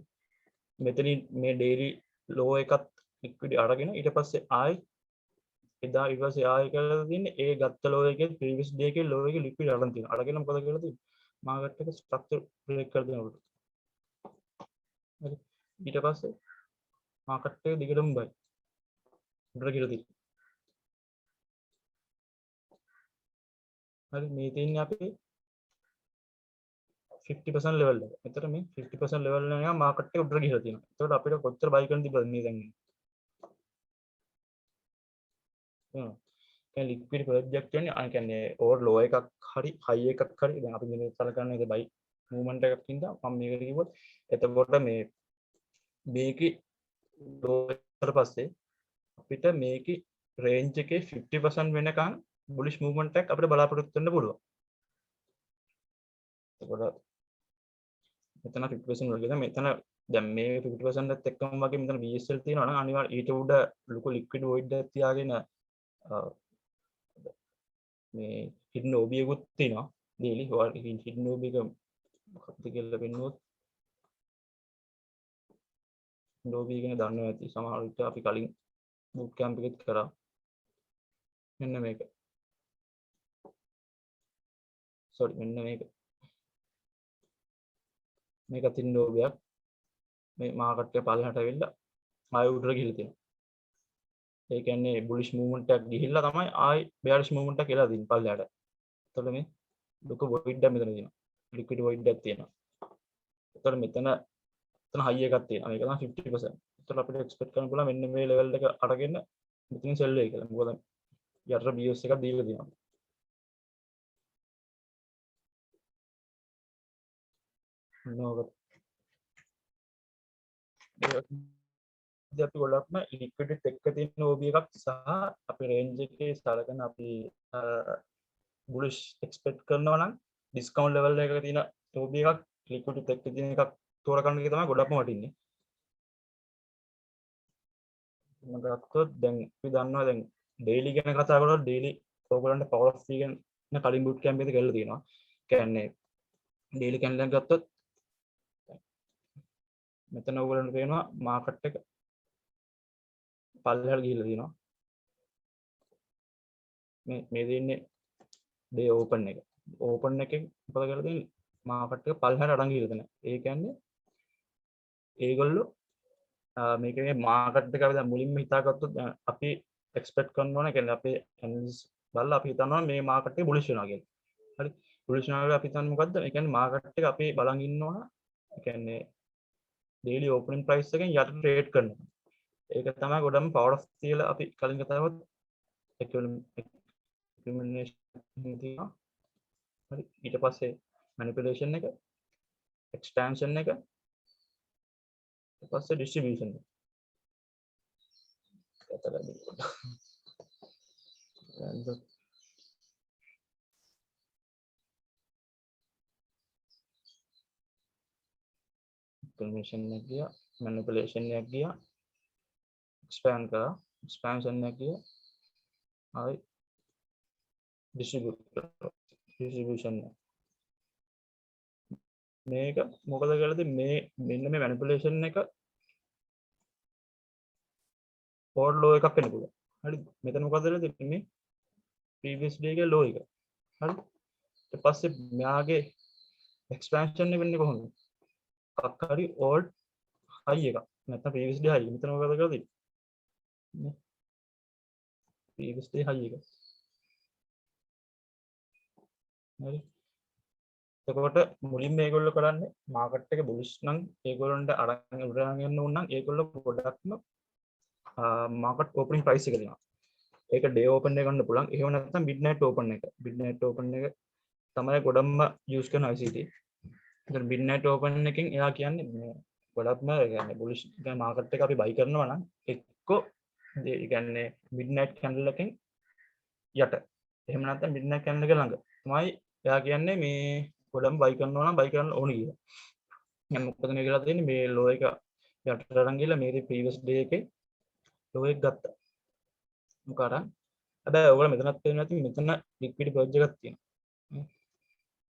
Speaker 4: මෙතනින් මේ ඩේලි ලෝ එකත් ලික්විඩ් අරගෙන ඊට පස්සේ ආයි එදා ඊට පස්සේ ආයි කරලා තියෙන්නේ ඒ ගත්ත ලෝ එකේ ප්‍රීවියස් ඩේ එකේ ලෝ එකේ ලික්විඩ් අරන් තියෙනවා. අරගෙන මොකද කරලා තියෙන්නේ? මාකට් එක ස්ට්‍රක්චර් බ්‍රේක් කර දෙනවා. හරි. ඊට පස්සේ මාකට් එක දිගටම බයි. උඩට ගිහලා තියෙනවා. හරි මේ තියෙන්නේ අපි 50% ලෙවල් එක. එතකොට මේ 50% ලෙවල් එක නිකන් මාකට් එක උඩට ගිහලා තියෙනවා. එතකොට අපිට කොච්චර බයි කරන්න තිබ්බද මේ දැන්? දැන් ලික්විඩ් ප්‍රොජෙක්ට් කියන්නේ අය කියන්නේ ඕවර් ලෝ එකක් හරි හයි එකක් හරි දැන් අපි මේ සලකන්නේ ඒක බයි මූවමන්ට් එකක් ඉඳලා මම මේකට කිව්වොත් එතකොට මේකේ ලෝ එකට පස්සේ අපිට මේකේ රේන්ජ් එකේ 50% වෙනකන් බුලිෂ් මූවමන්ට් එකක් අපිට බලාපොරොත්තු වෙන්න පුළුවන්. එතකොට මෙතන 50% වගේ මෙතන දැන් මේ 50% එකත් එක්කම වගේ මෙතන BSL තියෙනවා නම් අනිවාර්ය ඊට උඩ ලොකු ලික්විඩ් වොයිඩ් එකක් තියාගෙන මේ hidden OB එකකුත් තියෙනවා. daily hidden OB එක මොකක්ද කියලා පෙන්නුවොත් OB ගැන දන්නවා ඇති. සමහර විට අපි කලින් boot camp එකෙත් කරා. මෙන්න මේක. sorry මෙන්න මේක. මේක hidden OB එකක්. මේ මාකට් එක පල්ලෙහාට ඇවිල්ලා ආයෙ උඩට ගිහලා තියෙනවා. ඒ කියන්නේ බුලිෂ් මූව්මන්ට් එකක් ගිහිල්ලා තමයි ආයි බෙයාරිෂ් මූව්මන්ට් එකක් එලා දින් පල්ලයට. එතකොට මේ ලොකු වොයිඩ් එකක් මෙතන තියෙනවා. ලික්විඩ් වොයිඩ් එකක් තියෙනවා. එතකොට මෙතන හයි එකක් තියෙනවා. මේක තමයි 50%. එතකොට අපිට එක්ස්පෙක්ට් කරන්න පුළුවන් මෙන්න මේ ලෙවල් එක අරගෙන මෙතනින් සෙල් වෙයි කියලා. මොකද යට BOS එකක් දීලා තියෙනවා. නෝක අපි ගොඩක්ම ලික්විඩ් එක්ක තියෙන OB එකක් සහ අපේ රේන්ජ් එකේ සලකන අපි බුලිෂ් එක්ස්පෙක්ට් කරනවා නම් ඩිස්කවුන්ට් ලෙවල් එකක තියෙන OB එකක් ලික්විඩ් එක්ක තියෙන එකක් තෝරගන්න එක තමයි ගොඩක්ම වටින්නේ. මම ගත්තොත් දැන් අපි දන්නවා දැන් ඩේලි ගැන කතා කරලා ඩේලි ඕගොල්ලන්ට පවර් ඔෆ් ෆී ගැන කලින් බුට් කැම්ප් එකේ කරලා තියෙනවා. කියන්නේ ඩේලි කැන්ඩල් එකක් ගත්තොත් මෙතන ඕගොල්ලන්ට පේනවා මාකට් එක පල්ලෙහාට ගිහිල්ලා තියෙනවා. මේ දෙන්නේ ඩේ ඕපන් එක. ඕපන් එකෙන් මොකද කරලා තියෙන්නේ? මාකට් එක පල්ලෙහාට අරන් ගිහිල්ලා තියෙනවා. ඒ කියන්නේ ඒගොල්ලෝ මේකේ මාකට් එක අපි දැන් මුලින්ම හිතාගත්තොත් අපි එක්ස්පෙක්ට් කරනවා නේ කියන්නේ අපේ ඇනලිසිස් බලලා අපි හිතනවා මේ මාකට් එක බුලිෂ් වෙනවා කියලා. හරි. බුලිෂ් වෙනවා කියලා අපි හිතන්නේ මොකද්ද? ඒ කියන්නේ මාකට් එක අපි බලන් ඉන්නවා. ඒ කියන්නේ ඩේලි ඕපනින් ප්‍රයිස් එකෙන් යට ට්‍රේඩ් කරනවා. ඒක තමයි ගොඩම පවර් ඔෆ් කියලා අපි කලින් කතා කරා එක්ස්පෙරිමන්ටේෂන් තියෙනවා. හරි. ඊට පස්සේ මැනිපියුලේෂන් එක, එක්ස්ටැන්ෂන් එක, ඊට පස්සේ ඩිස්ට්‍රිබියුෂන් එක. එක්ස්පෙරිමේෂන් එක ගියා, මැනිපියුලේෂන් එක ගියා, expand කරා, expansion එක ගියා, ආයි distribution එක. මේක මොකද කරලාද මේ මෙන්න මේ මැනිපියුලේෂන් එක ඕඩ් ලෝ එකක් වෙන්න පුළුවන්. හරි. මෙතන මොකද කරලාද මේ previous day එකේ low එක. හරි. ඊට පස්සේ මෙයාගේ expansion එක වෙන්නේ කොහොමද? එකක් හරි old high එකක්. නැත්නම් previous day high. මෙතන මොකද කරලාද? previous day high එක. හරි. එතකොට මුලින්ම මේගොල්ලෝ කරන්නේ මාකට් එක බුලිෂ් නම් ඒගොල්ලන්ට අරන් උඩරන් යන්න ඕන නම් ඒගොල්ලෝ ගොඩක්ම මාකට් ඕපනින් ප්‍රයිස් එක දෙනවා. ඒක ඩේ ඕපන් එක ගන්න පුළුවන්. එහෙම නැත්නම් මිඩ්නයිට් ඕපන් එක. මිඩ්නයිට් ඕපන් එක තමයි ගොඩක්ම යූස් කරන ICT. ඉතින් මිඩ්නයිට් ඕපන් එකෙන් එයා කියන්නේ මේ ගොඩක්ම يعني බුලිෂ් දැන් මාකට් එක අපි බයි කරනවා නම් එක්කෝ ඒ කියන්නේ මිඩ්නයිට් කැන්ඩල් එකෙන් යට. එහෙම නැත්නම් මිඩ්නයිට් කැන්ඩල් එක ළඟ. තමයි එයා කියන්නේ මේ ගොඩම බයි කරනවා නම් බයි කරන්න ඕනේ කියලා. දැන් මොකද මේ කියලා තියෙන්නේ මේ ලෝ එක යටට අරන් ගිහලා මේ ප්‍රීවියස් ඩේ එකේ ලෝ එක ගත්තා. මොකද හැබැයි ඔයගොල්ලෝ මෙතනත් පේනවා නැති මෙතන ලික්විඩ් පර්ජ් එකක් තියෙනවා.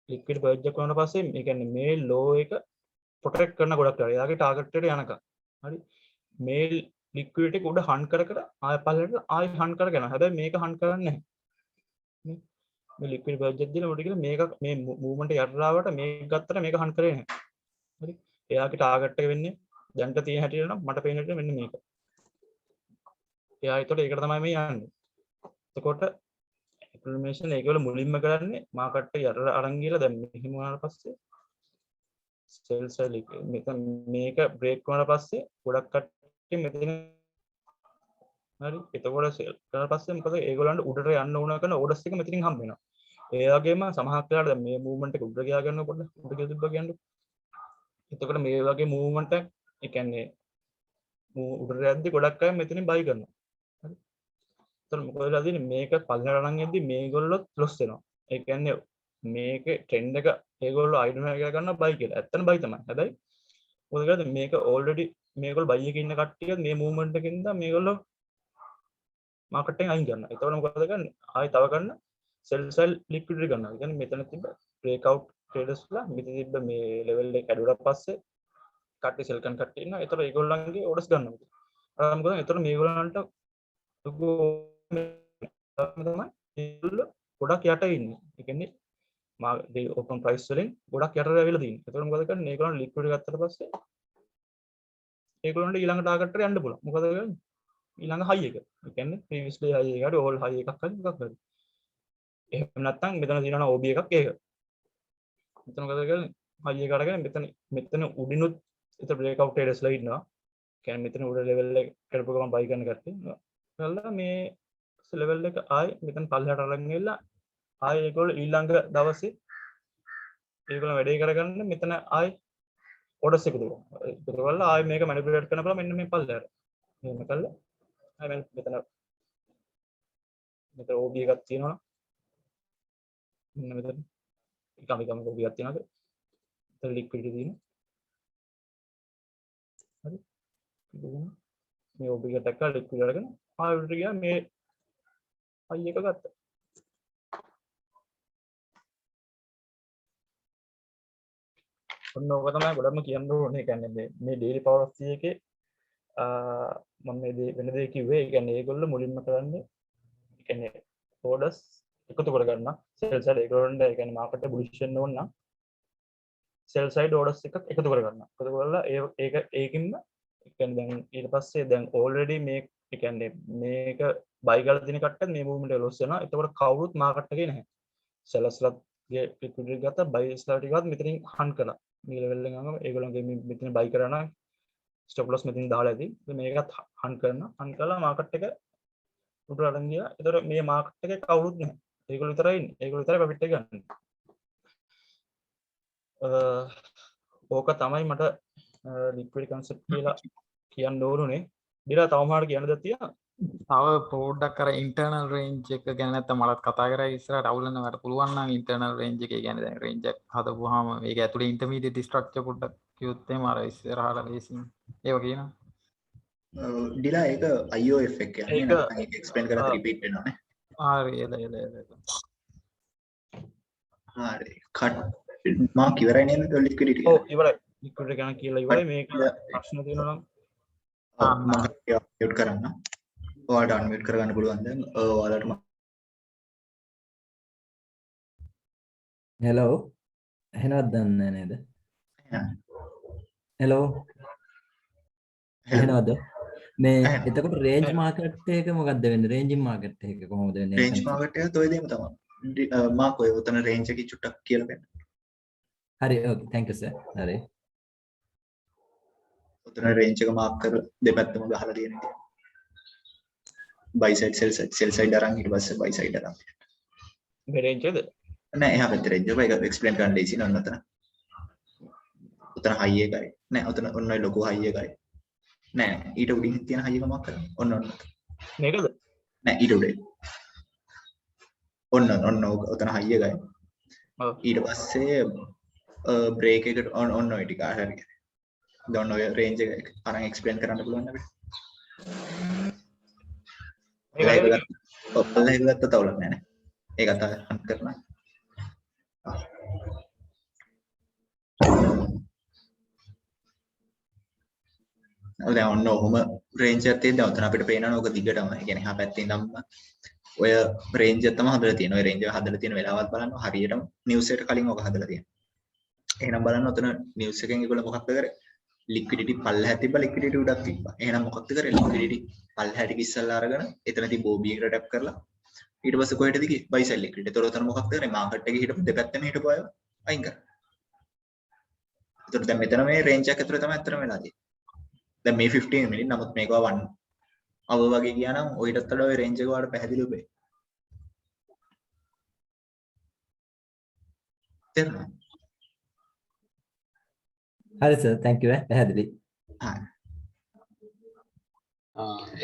Speaker 4: ලික්විඩ් පර්ජ් එක වුණාට පස්සේ මේ කියන්නේ මේ ලෝ එක ප්‍රොටෙක්ට් කරන ගොඩක් වෙලා. එයාගේ ටාගට් එකට යනකම්. හරි. මේ ලික්විඩ් එක උඩ හන් කර ආය පල්ලෙට ආය හන් කරගෙන යනවා. හැබැයි මේක හන් කරන්නේ නැහැ. මේ ලික්විඩ් පර්ජ් එක දීලා උඩ කියලා මේක මේ මූවමන්ට් එක යටට ආවට මේක ගත්තට මේක හන් කරේ නැහැ. හරි. එයාගේ ටාගට් එක වෙන්නේ දැන්ට තියෙන හැටියට නම් මට පේන හැටියට මෙන්න මේක. එයා ඒතකොට ඒකට තමයි මේ යන්නේ. එතකොට ඉන්ෆර්මේෂන් ඒකවල මුලින්ම කරන්නේ මාකට් එක යටට අරන් ගිහලා දැන් මෙහෙම වුණාට පස්සේ සෙල් සෙල් එක මෙතන මේක බ්‍රේක් වුණාට පස්සේ ගොඩක් කට්ටිය මෙතන හරි. එතකොට සෙල් කරලා පස්සේ මොකද ඒගොල්ලන්ට උඩට යන්න ඕන කරන ඕඩර්ස් එක මෙතනින් හම්බ වෙනවා. ඒ වගේම සමහර වෙලාවට දැන් මේ මූවමන්ට් එක උඩ ගියා ගන්න පොඩ්ඩක් උඩ ගිය තිබ්බා කියන්නේ. එතකොට මේ වගේ මූවමන්ට් එක ඒ කියන්නේ උඩට යද්දි ගොඩක් අය මෙතනින් බයි කරනවා. හරි. එතකොට මොකද වෙලා තියෙන්නේ මේක පල්ලෙහාට අරන් යද්දි මේගොල්ලොත් ලොස් වෙනවා. ඒ කියන්නේ මේකේ ට්‍රෙන්ඩ් එක ඒගොල්ලෝ අයිඩෙන්ටිෆයි කරලා ගන්නවා බයි කියලා. ඇත්තටම බයි තමයි. හැබැයි මොකද කරන්නේ මේක ඕල්රෙඩි මේගොල්ලෝ බයි එකේ ඉන්න කට්ටිය මේ මූවමන්ට් එකෙන් ඉඳන් මේගොල්ලෝ මාකට් එකෙන් අයින් කරනවා. එතකොට මොකද කරන්නේ? ආයෙ තව ගන්න සෙල් ලික්විඩිටි ගන්නවා. ඒ කියන්නේ මෙතන තිබ්බ බ්‍රේක් අවුට් ට්‍රේඩර්ස්ලා මෙතන තිබ්බ මේ ලෙවල් එක ඇඩුවට පස්සේ කට්ටිය සෙල් කරන කට්ටිය ඉන්නවා. ඒතර ඒගොල්ලන්ගේ ඕඩර්ස් ගන්නවා. අර මොකද ඒතර මේගොල්ලන්ට තමයි ඒගොල්ලෝ ගොඩක් යට ඉන්නේ. ඒ කියන්නේ මාගේ ඕපන් ප්‍රයිස් වලින් ගොඩක් යටට ඇවිල්ලා තියෙනවා. ඒතර මොකද කරන්නේ? ඒගොල්ලන් ලික්විඩිටි ගත්තට පස්සේ ඒගොල්ලන්ට ඊළඟ ටාගට් එකට යන්න පුළුවන්. මොකද කරන්නේ? ඊළඟ high එක. ඒ කියන්නේ previously high එකට all high එකක් හරි මොකක් හරි. එහෙම නැත්නම් මෙතන තියෙනවා OB එකක් ඒක. මෙතන මොකද කරන්නේ? high එක අරගෙන මෙතන උඩිනුත් ඒතර break out traders ලා ඉන්නවා. කියන්නේ මෙතන උඩ level එක කරපු ගමන් buy කරන කට්ටිය. කළා මේ level එක ආයි මෙතන පල්ලෙහාට අරගෙන ගිහලා ආයි ඒගොල්ලෝ ඊළඟ දවසේ ඒගොල්ලෝ වැඩේ කරගන්න මෙතන ආයි orders එකතු කරනවා. ඒකවල ආයි මේක manipulate කරනකොට මෙන්න මේ පල්ලෙහාට. එහෙම කළා ආයි මෙතන OB එකක් තියෙනවා. මෙන්න මෙතන එකම OB එකක් තියෙනවා. මෙතන liquidity තියෙනවා. හරි. මේ OB එකට දැක්කා liquid අරගෙන ආයි උඩට ගියා මේ high එක ගත්තා. ඔන්න ඕක තමයි ගොඩක්ම කියන්න ඕනේ. ඒ කියන්නේ මේ daily power of 3 එකේ මම මේ වෙන දේ කිව්වේ. ඒ කියන්නේ ඒගොල්ලෝ මුලින්ම කරන්නේ ඒ කියන්නේ orders එකතු කරගන්න sell side ඒගොල්ලන්ට ඒ කියන්නේ market එක bullish වෙන්න ඕන නම් sell side orders එකක් එකතු කරගන්න. එකතු කරලා ඒකින්ම ඒ කියන්නේ දැන් ඊට පස්සේ දැන් already මේ ඒ කියන්නේ මේක buy කරලා දින කට්ටියත් මේ movement එක loss වෙනවා. එතකොට කවුරුත් market එකේ නැහැ. sellers ලාගේ liquidity ගත්තා buyers ලා ටිකවත් මෙතනින් hunt කළා. මේ level එකෙන් ගම ඒගොල්ලන්ගේ මෙතන buy කරා නම් stop loss මෙතනින් දාලා ඇති. මේකත් hunt කරලා market එක උඩට අරන් ගියා. ඒතර මේ market එකේ කවුරුත් නැහැ. ඒගොල්ලෝ විතරයි ඉන්නේ. ඒගොල්ලෝ විතරයි profit එක ගන්න. ඕක තමයි මට liquidity concept කියලා කියන්න ඕනුනේ. දිලා තව මාට කියන්න දෙයක් තියෙනවා.
Speaker 3: තව පොඩ්ඩක් අර internal range එක ගැන නැත්නම් මලත් කතා කරා ඉස්සරහට අවුලන්නකට පුළුවන් නම් internal range එකේ කියන්නේ දැන් range එක හදපුවාම මේක ඇතුලේ intermediate structure පොඩ්ඩක් කිව්වොත් එහෙම අර ඉස්සරහට ලේසින් ඒක කියනවා.
Speaker 2: ඩිලා ඒක IOF එක කියන්නේ නැත්නම් ඒක explain කරලා repeat වෙනවා නේ.
Speaker 3: හරි එල
Speaker 2: හරි cut මා කිවරයි නේද liquidity
Speaker 4: ඔව් ඉවරයි. liquidity ගැන කියලා ඉවරයි. මේක ප්‍රශ්න තියෙනවා නම්
Speaker 2: මම mute කරන්න. ඔයාලට unmute කරගන්න පුළුවන් දැන්. ඔයාලට
Speaker 5: හෙලෝ එහෙනවත් දන්නේ නේද? හෙලෝ එහෙනවද? මේ එතකොට රේන්ජ් මාකට් එක මොකක්ද වෙන්නේ? රේන්ජින් මාකට් එක කොහොමද වෙන්නේ?
Speaker 2: රේන්ජ් මාකට් එක toy දෙම තමයි. මාක් ඔය උතන රේන්ජ් එකේ චුට්ටක් කියලා දෙන්න.
Speaker 5: හරි ඕකේ thank you sir. හරි.
Speaker 2: උතන රේන්ජ් එක මාක් කර දෙපැත්තම ගහලා තියෙන ඉතින්. buy side sell side අරන් ඊට පස්සේ buy side අරන්.
Speaker 4: මේ range එකද?
Speaker 2: නෑ එහා පැත්තේ රේන්ජ් එක ඒක explain කරන්න ලේසි නෝ උතන. උතන high එකයි. නෑ උතන ඔන්න ඔය ලොකු high එකයි. නෑ ඊට උඩින් තියෙන high එක මොකක් කරන්නේ? ඔන්න
Speaker 4: මේකද?
Speaker 2: නෑ ඊට උඩින්. ඔන්න උතන high එකයි.
Speaker 4: ඔව්.
Speaker 2: ඊට පස්සේ break එකට ඔන්න ඔය ටික හරි. දැන් ඔය range එක අරන් explain කරන්න පුළුවන් අපිට. ඒක ගත්ත තවලක් නෑ නේ. ඒකත් අහන්න කරනවා. දැන් ඔන්න ඔහොම රේන්ජ් එකක් තියෙද්දි උතන අපිට පේනවනේ ඕක දිගටම. ඒ කියන්නේ එහා පැත්තේ ඉඳන්ම ඔය රේන්ජ් එක තමයි හදලා තියෙන්නේ. ඔය රේන්ජ් එක හදලා තියෙන වෙලාවත් බලන්න හරියටම නිවුස් එකට කලින් ඕක හදලා තියෙනවා. එහෙනම් බලන්න උතන නිවුස් එකෙන් ඒගොල්ලෝ මොකක්ද කරේ? liquidity පල්ලෙහා තිබ්බා liquidity උඩක් තිබ්බා. එහෙනම් මොකක්ද කරේ? liquidity පල්ලෙහාට ඉස්සල්ලා අරගෙන එතන තිබ්බ OB එකට ටැප් කරලා ඊට පස්සේ කොහෙටද ගියේ? buy side liquidity. ඒතකොට උතන මොකක්ද කරේ? මාකට් එකේ හිටපු දෙපැත්තෙම හිටපු අය අයින් කරා. ඒතකොට දැන් මෙතන මේ රේන්ජ් එක ඇතුලේ තමයි අතරම වෙලා තියෙන්නේ. දැන් මේ 15 මිනිත් නමුත් මේක 1 hour වගේ ගියා නම් ඔයිටත් වඩා ඔය රේන්ජ් එක වල පැහැදිලිව වෙයි. තේරුණා?
Speaker 5: හරි සර් thank you පැහැදිලි.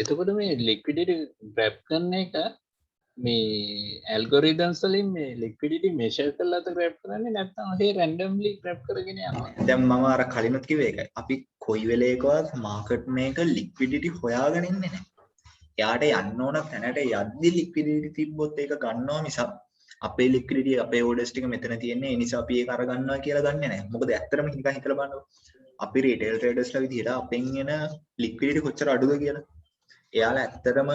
Speaker 1: එතකොට මේ liquidity grab කරන එක මේ algorithms වලින් මේ liquidity measure කරලාද grab කරන්නේ නැත්නම් ඔහේ randomly grab කරගෙන යනවා?
Speaker 2: දැන් මම අර කලිනුත් කිව්වේ ඒකයි. අපි කොයි වෙලේකවත් මාකට් මේක liquidity හොයාගෙන ඉන්නේ නැහැ. එයාට යන්න ඕන තැනට යද්දි liquidity තිබ්බොත් ඒක ගන්නවා මිසක් අපේ liquidity අපේ orders ටික මෙතන තියෙන්නේ ඒ නිසා අපි ඒක අර ගන්නවා කියලා ගන්නෙ නැහැ. මොකද ඇත්තටම නිකන් හිතලා බලන්නකො. අපි retail traders ලා විදිහට අපෙන් එන liquidity කොච්චර අඩුද කියලා. එයාලා ඇත්තටම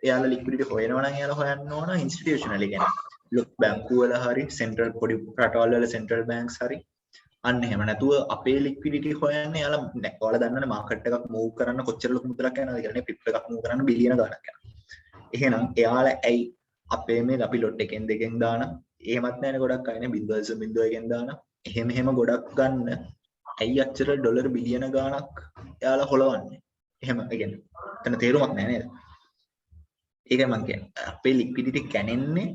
Speaker 2: එයාලා liquidity හොයනවා නම් එයාලා හොයන්න ඕන institutional කියන්නේ බැංකුව වල හරි central පොඩි රටවල් වල central banks හරි අන්න එහෙම නැතුව අපේ ලික්විඩිටි හොයන්නේ යාලා නෑ. ඔයාලා දන්නවනේ මාකට් එකක් මූව් කරන්න කොච්චර ලොකු මුදලක් යනවද කියලා නේ. පිප් එකක් මූව් කරන්න බිලියන ගණක් යනවා. එහෙනම් එයාලා ඇයි අපේ මේ අපි ලොට් එකෙන් දෙකෙන් දාන එහෙමත් නැහැනේ ගොඩක් අයනේ 0.01න් දාන එහෙම ගොඩක් ගන්න ඇයි අච්චර ඩොලර් බිලියන ගාණක් එයාලා හොලවන්නේ? එහෙම කියන්නේ එතන තේරුමක් නැහැ නේද? ඒකයි මම කියන්නේ අපේ ලික්විඩිටි කැණෙන්නේ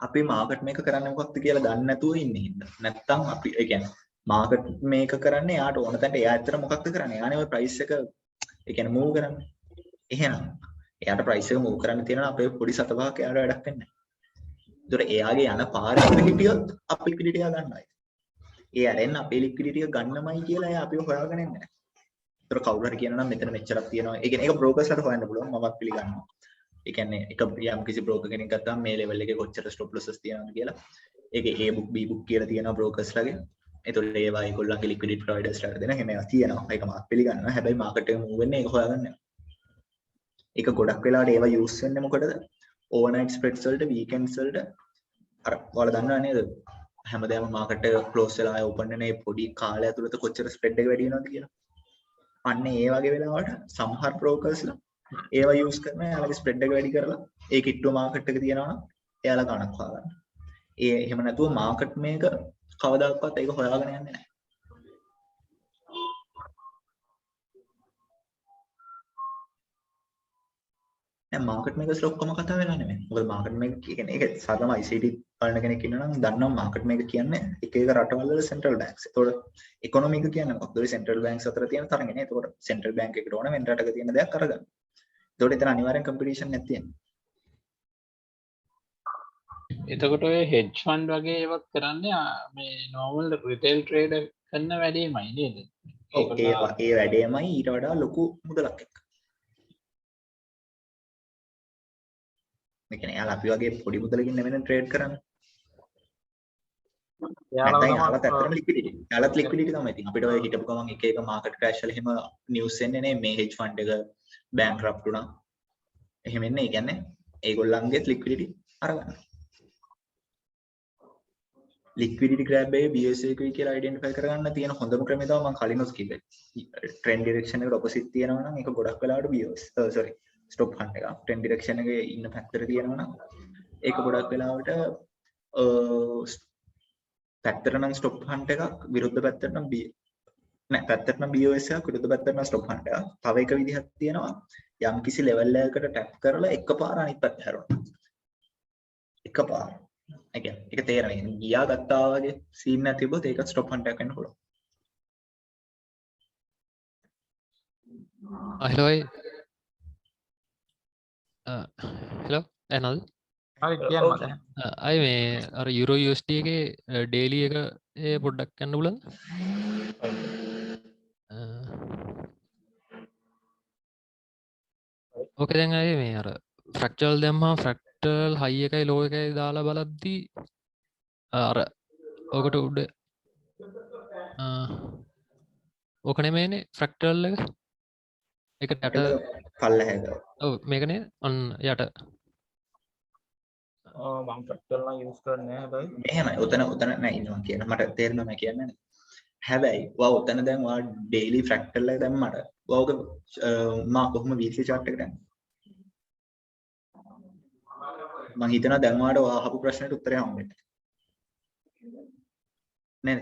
Speaker 2: අපේ මාකට් මේක කරන්නේ මොකක්ද කියලා දන්නේ නැතුව ඉන්නේ හින්දා. නැත්තම් අපි ඒ කියන්නේ මාකට් මේක කරන්නේ යාට ඕන තැනට එයා ඇත්තට මොකක්ද කරන්නේ? යානේ ඔය ප්‍රයිස් එක ඒ කියන්නේ මූව් කරන්නේ. එහෙනම් එයාට ප්‍රයිස් එක මූව් කරන්න තියෙනවා අපේ පොඩි සත පහක් එයාට වැඩක් වෙන්නේ නැහැ. ඒතර එයාගේ යන පාරේ අපි හිටියොත් අපි ලික්විඩිටි එක ගන්නවායි. ඒ ඇරෙන්න අපේ ලික්විඩිටි එක ගන්නමයි කියලා එයා අපිව හොයාගෙන ඉන්නේ නැහැ. ඒතර කවුරු හරි කියනවා නම් මෙතන මෙච්චරක් තියෙනවා. ඒ කියන්නේ ඒක බ්‍රෝකර්ස්ලාට හොයන්න පුළුවන් මමත් පිළිගන්නවා. ඒ කියන්නේ එක යම් කිසි බ්‍රෝකර් කෙනෙක් ගත්තාම මේ ලෙවල් එකේ කොච්චර ස්ටොප් ලොසස් තියෙනවද කියලා. ඒකේ A book B book කියලා තියෙනවා බ්‍රෝකර්ස්ලාගේ. ඒතකොට ඒවා ඒගොල්ලන්ගේ ලික්විඩිටි ප්‍රොවයිඩර්ස්ලාට දෙන හැම ඒවා තියෙනවා. ඒක මාත් පිළිගන්නවා. හැබැයි මාකට් එක මූව් වෙන්නේ ඒක හොයාගන්න. ඒක ගොඩක් වෙලාවට ඒවා යූස් වෙන්නේ මොකටද? ඕවර්නයිට් ස්ප්‍රෙඩ්ස් වලට, වීකෙන්ඩ්ස් වලට අර ඔයාලා දන්නව නේද? හැමදාම මාකට් එක ක්ලෝස් වෙලා ආය ඕපන් වෙන මේ පොඩි කාලය ඇතුළත කොච්චර ස්ප්‍රෙඩ් එක වැඩි වෙනවද කියලා. අන්න ඒ වගේ වෙලාවට සමහර බ්‍රෝකර්ස්ලා ඒවා යූස් කරනවා එයාලගේ ස්ප්‍රෙඩ් එක වැඩි කරලා ඒ කිට්ටුව මාකට් එක තියනවා නම් එයාලා ගණක් හොයාගන්න. ඒ එහෙම නැතුව මාකට් මේක කවදාකවත් ඒක හොයාගෙන යන්නේ නැහැ. දැන් මාකට් මේකර්ස්ලා ඔක්කොම කතා වෙලා නෙමෙයි. මොකද මාකට් මේක කියන්නේ ඒක සරලම ICT බලන කෙනෙක් ඉන්නවා නම් දන්නවා මාකට් මේක කියන්නේ එක එක රටවල් වල සෙන්ට්‍රල් බැංක්ස්. ඒතකොට ඉකොනොමි එක කියන්නේ මොකක්ද? ඒ සෙන්ට්‍රල් බැංක්ස් අතර තියෙන තරඟනේ. ඒතකොට සෙන්ට්‍රල් බැංක් එකට ඕන වෙන රටක තියෙන දෙයක් අරගන්න. ඒතකොට එතන අනිවාර්යෙන් කම්පිටිෂන් එකක් තියෙනවා.
Speaker 1: එතකොට ඔය හෙජ් ෆන්ඩ් වගේ ඒවත් කරන්නේ මේ නෝමල් රිටේල් ට්‍රේඩර් කරන වැඩේමයි නේද?
Speaker 2: ඔව් ඒ වැඩේමයි ඊට වඩා ලොකු මුදලක් එක්ක. මේ කියන්නේ යාලා අපි වගේ පොඩි මුදලකින් නෙමෙයි ට්‍රේඩ් කරන්නේ. නැත්නම් යාලත් ඇත්තටම ලික්විඩිටි. යාලත් ලික්විඩිටි තමයි. ඉතින් අපිට ඔය හිටපු ගමන් එක එක මාකට් ක්‍රෑෂ් වල එහෙම නිවුස් එන්නේ නේ මේ හෙජ් ෆන්ඩ් එක බෑන්ක්‍රප්ට් වුණා. එහෙම එන්නේ. ඒ කියන්නේ ඒගොල්ලන්ගේත් ලික්විඩිටි අරගන්න. ලික්විඩිටි ග්‍රැබ් එකේ BSA එකයි කියලා අයිඩෙන්ටිෆයි කරගන්න තියෙන හොඳම ක්‍රමය තමයි මම කලිනුත් කිව්වේ. ට්‍රෙන්ඩ් ඩිරෙක්ෂන් එකට ඔපොසිට් තියෙනවා නම් ඒක ගොඩක් වෙලාවට BOS ස්ටොප් ෆන්ඩ් එක. ට්‍රෙන්ඩ් ඩිරෙක්ෂන් එකේ ඉන්න පැත්තට තියෙනවා නම් ඒක ගොඩක් වෙලාවට පැත්තට නම් ස්ටොප් ෆන්ඩ් එකක් විරුද්ධ පැත්තට නම් නෑ පැත්තට නම් BOS එකක් විරුද්ධ පැත්තට නම් ස්ටොප් ෆන්ඩ් එකක්. තව එක විදිහක් තියෙනවා යම් කිසි ලෙවල් එකකට ටැප් කරලා එකපාර අනිත් පැත්ත හැරෙනවා. එකපාර ඒ කියන්නේ ඒක තේරෙන්නේ ගියා ගත්තා වගේ සීන් එකක් තිබ්බොත් ඒක ස්ටොප් ෆන්ඩ් එකක් වෙන්න පුළුවන්.
Speaker 6: hello hello ඇනල්
Speaker 3: හරි කියන්න මට.
Speaker 6: අය මේ අර යුරෝ USD එකේ ඩේලි එක ඒ පොඩ්ඩක් ගන්න බලන්න. ඕකේ දැන් අය මේ අර ෆ්‍රැක්චරල් දැම්මා ෆ්‍රැක්ටරල් හයි එකයි ලෝ එකයි දාලා බලද්දී අර ඕකට උඩ ඕක නෙමෙයිනේ ෆ්‍රැක්ටරල් එක එකට යට
Speaker 2: පල්ලහැද.
Speaker 6: ඔව් මේකනේ ඔන්න යට
Speaker 4: මම ෆ්‍රැක්ටර් නම් යූස් කරන්නේ නැහැ හැබැයි
Speaker 2: මෙහෙමයි. උතන නෑ ඉන්නවා කියන මට තේරෙනවා මම කියන්නේ. හැබැයි වව් උතන දැන් ඔයා ඩේලි ෆ්‍රැක්ටරල් එක දැම්මට වව්ක මම කොහොම වීක්ලි chart එකට යන්නේ. මම හිතනවා දැන් ඔයාලට ඔයා අහපු ප්‍රශ්නෙට උත්තරය හම්බෙන්න. නේද?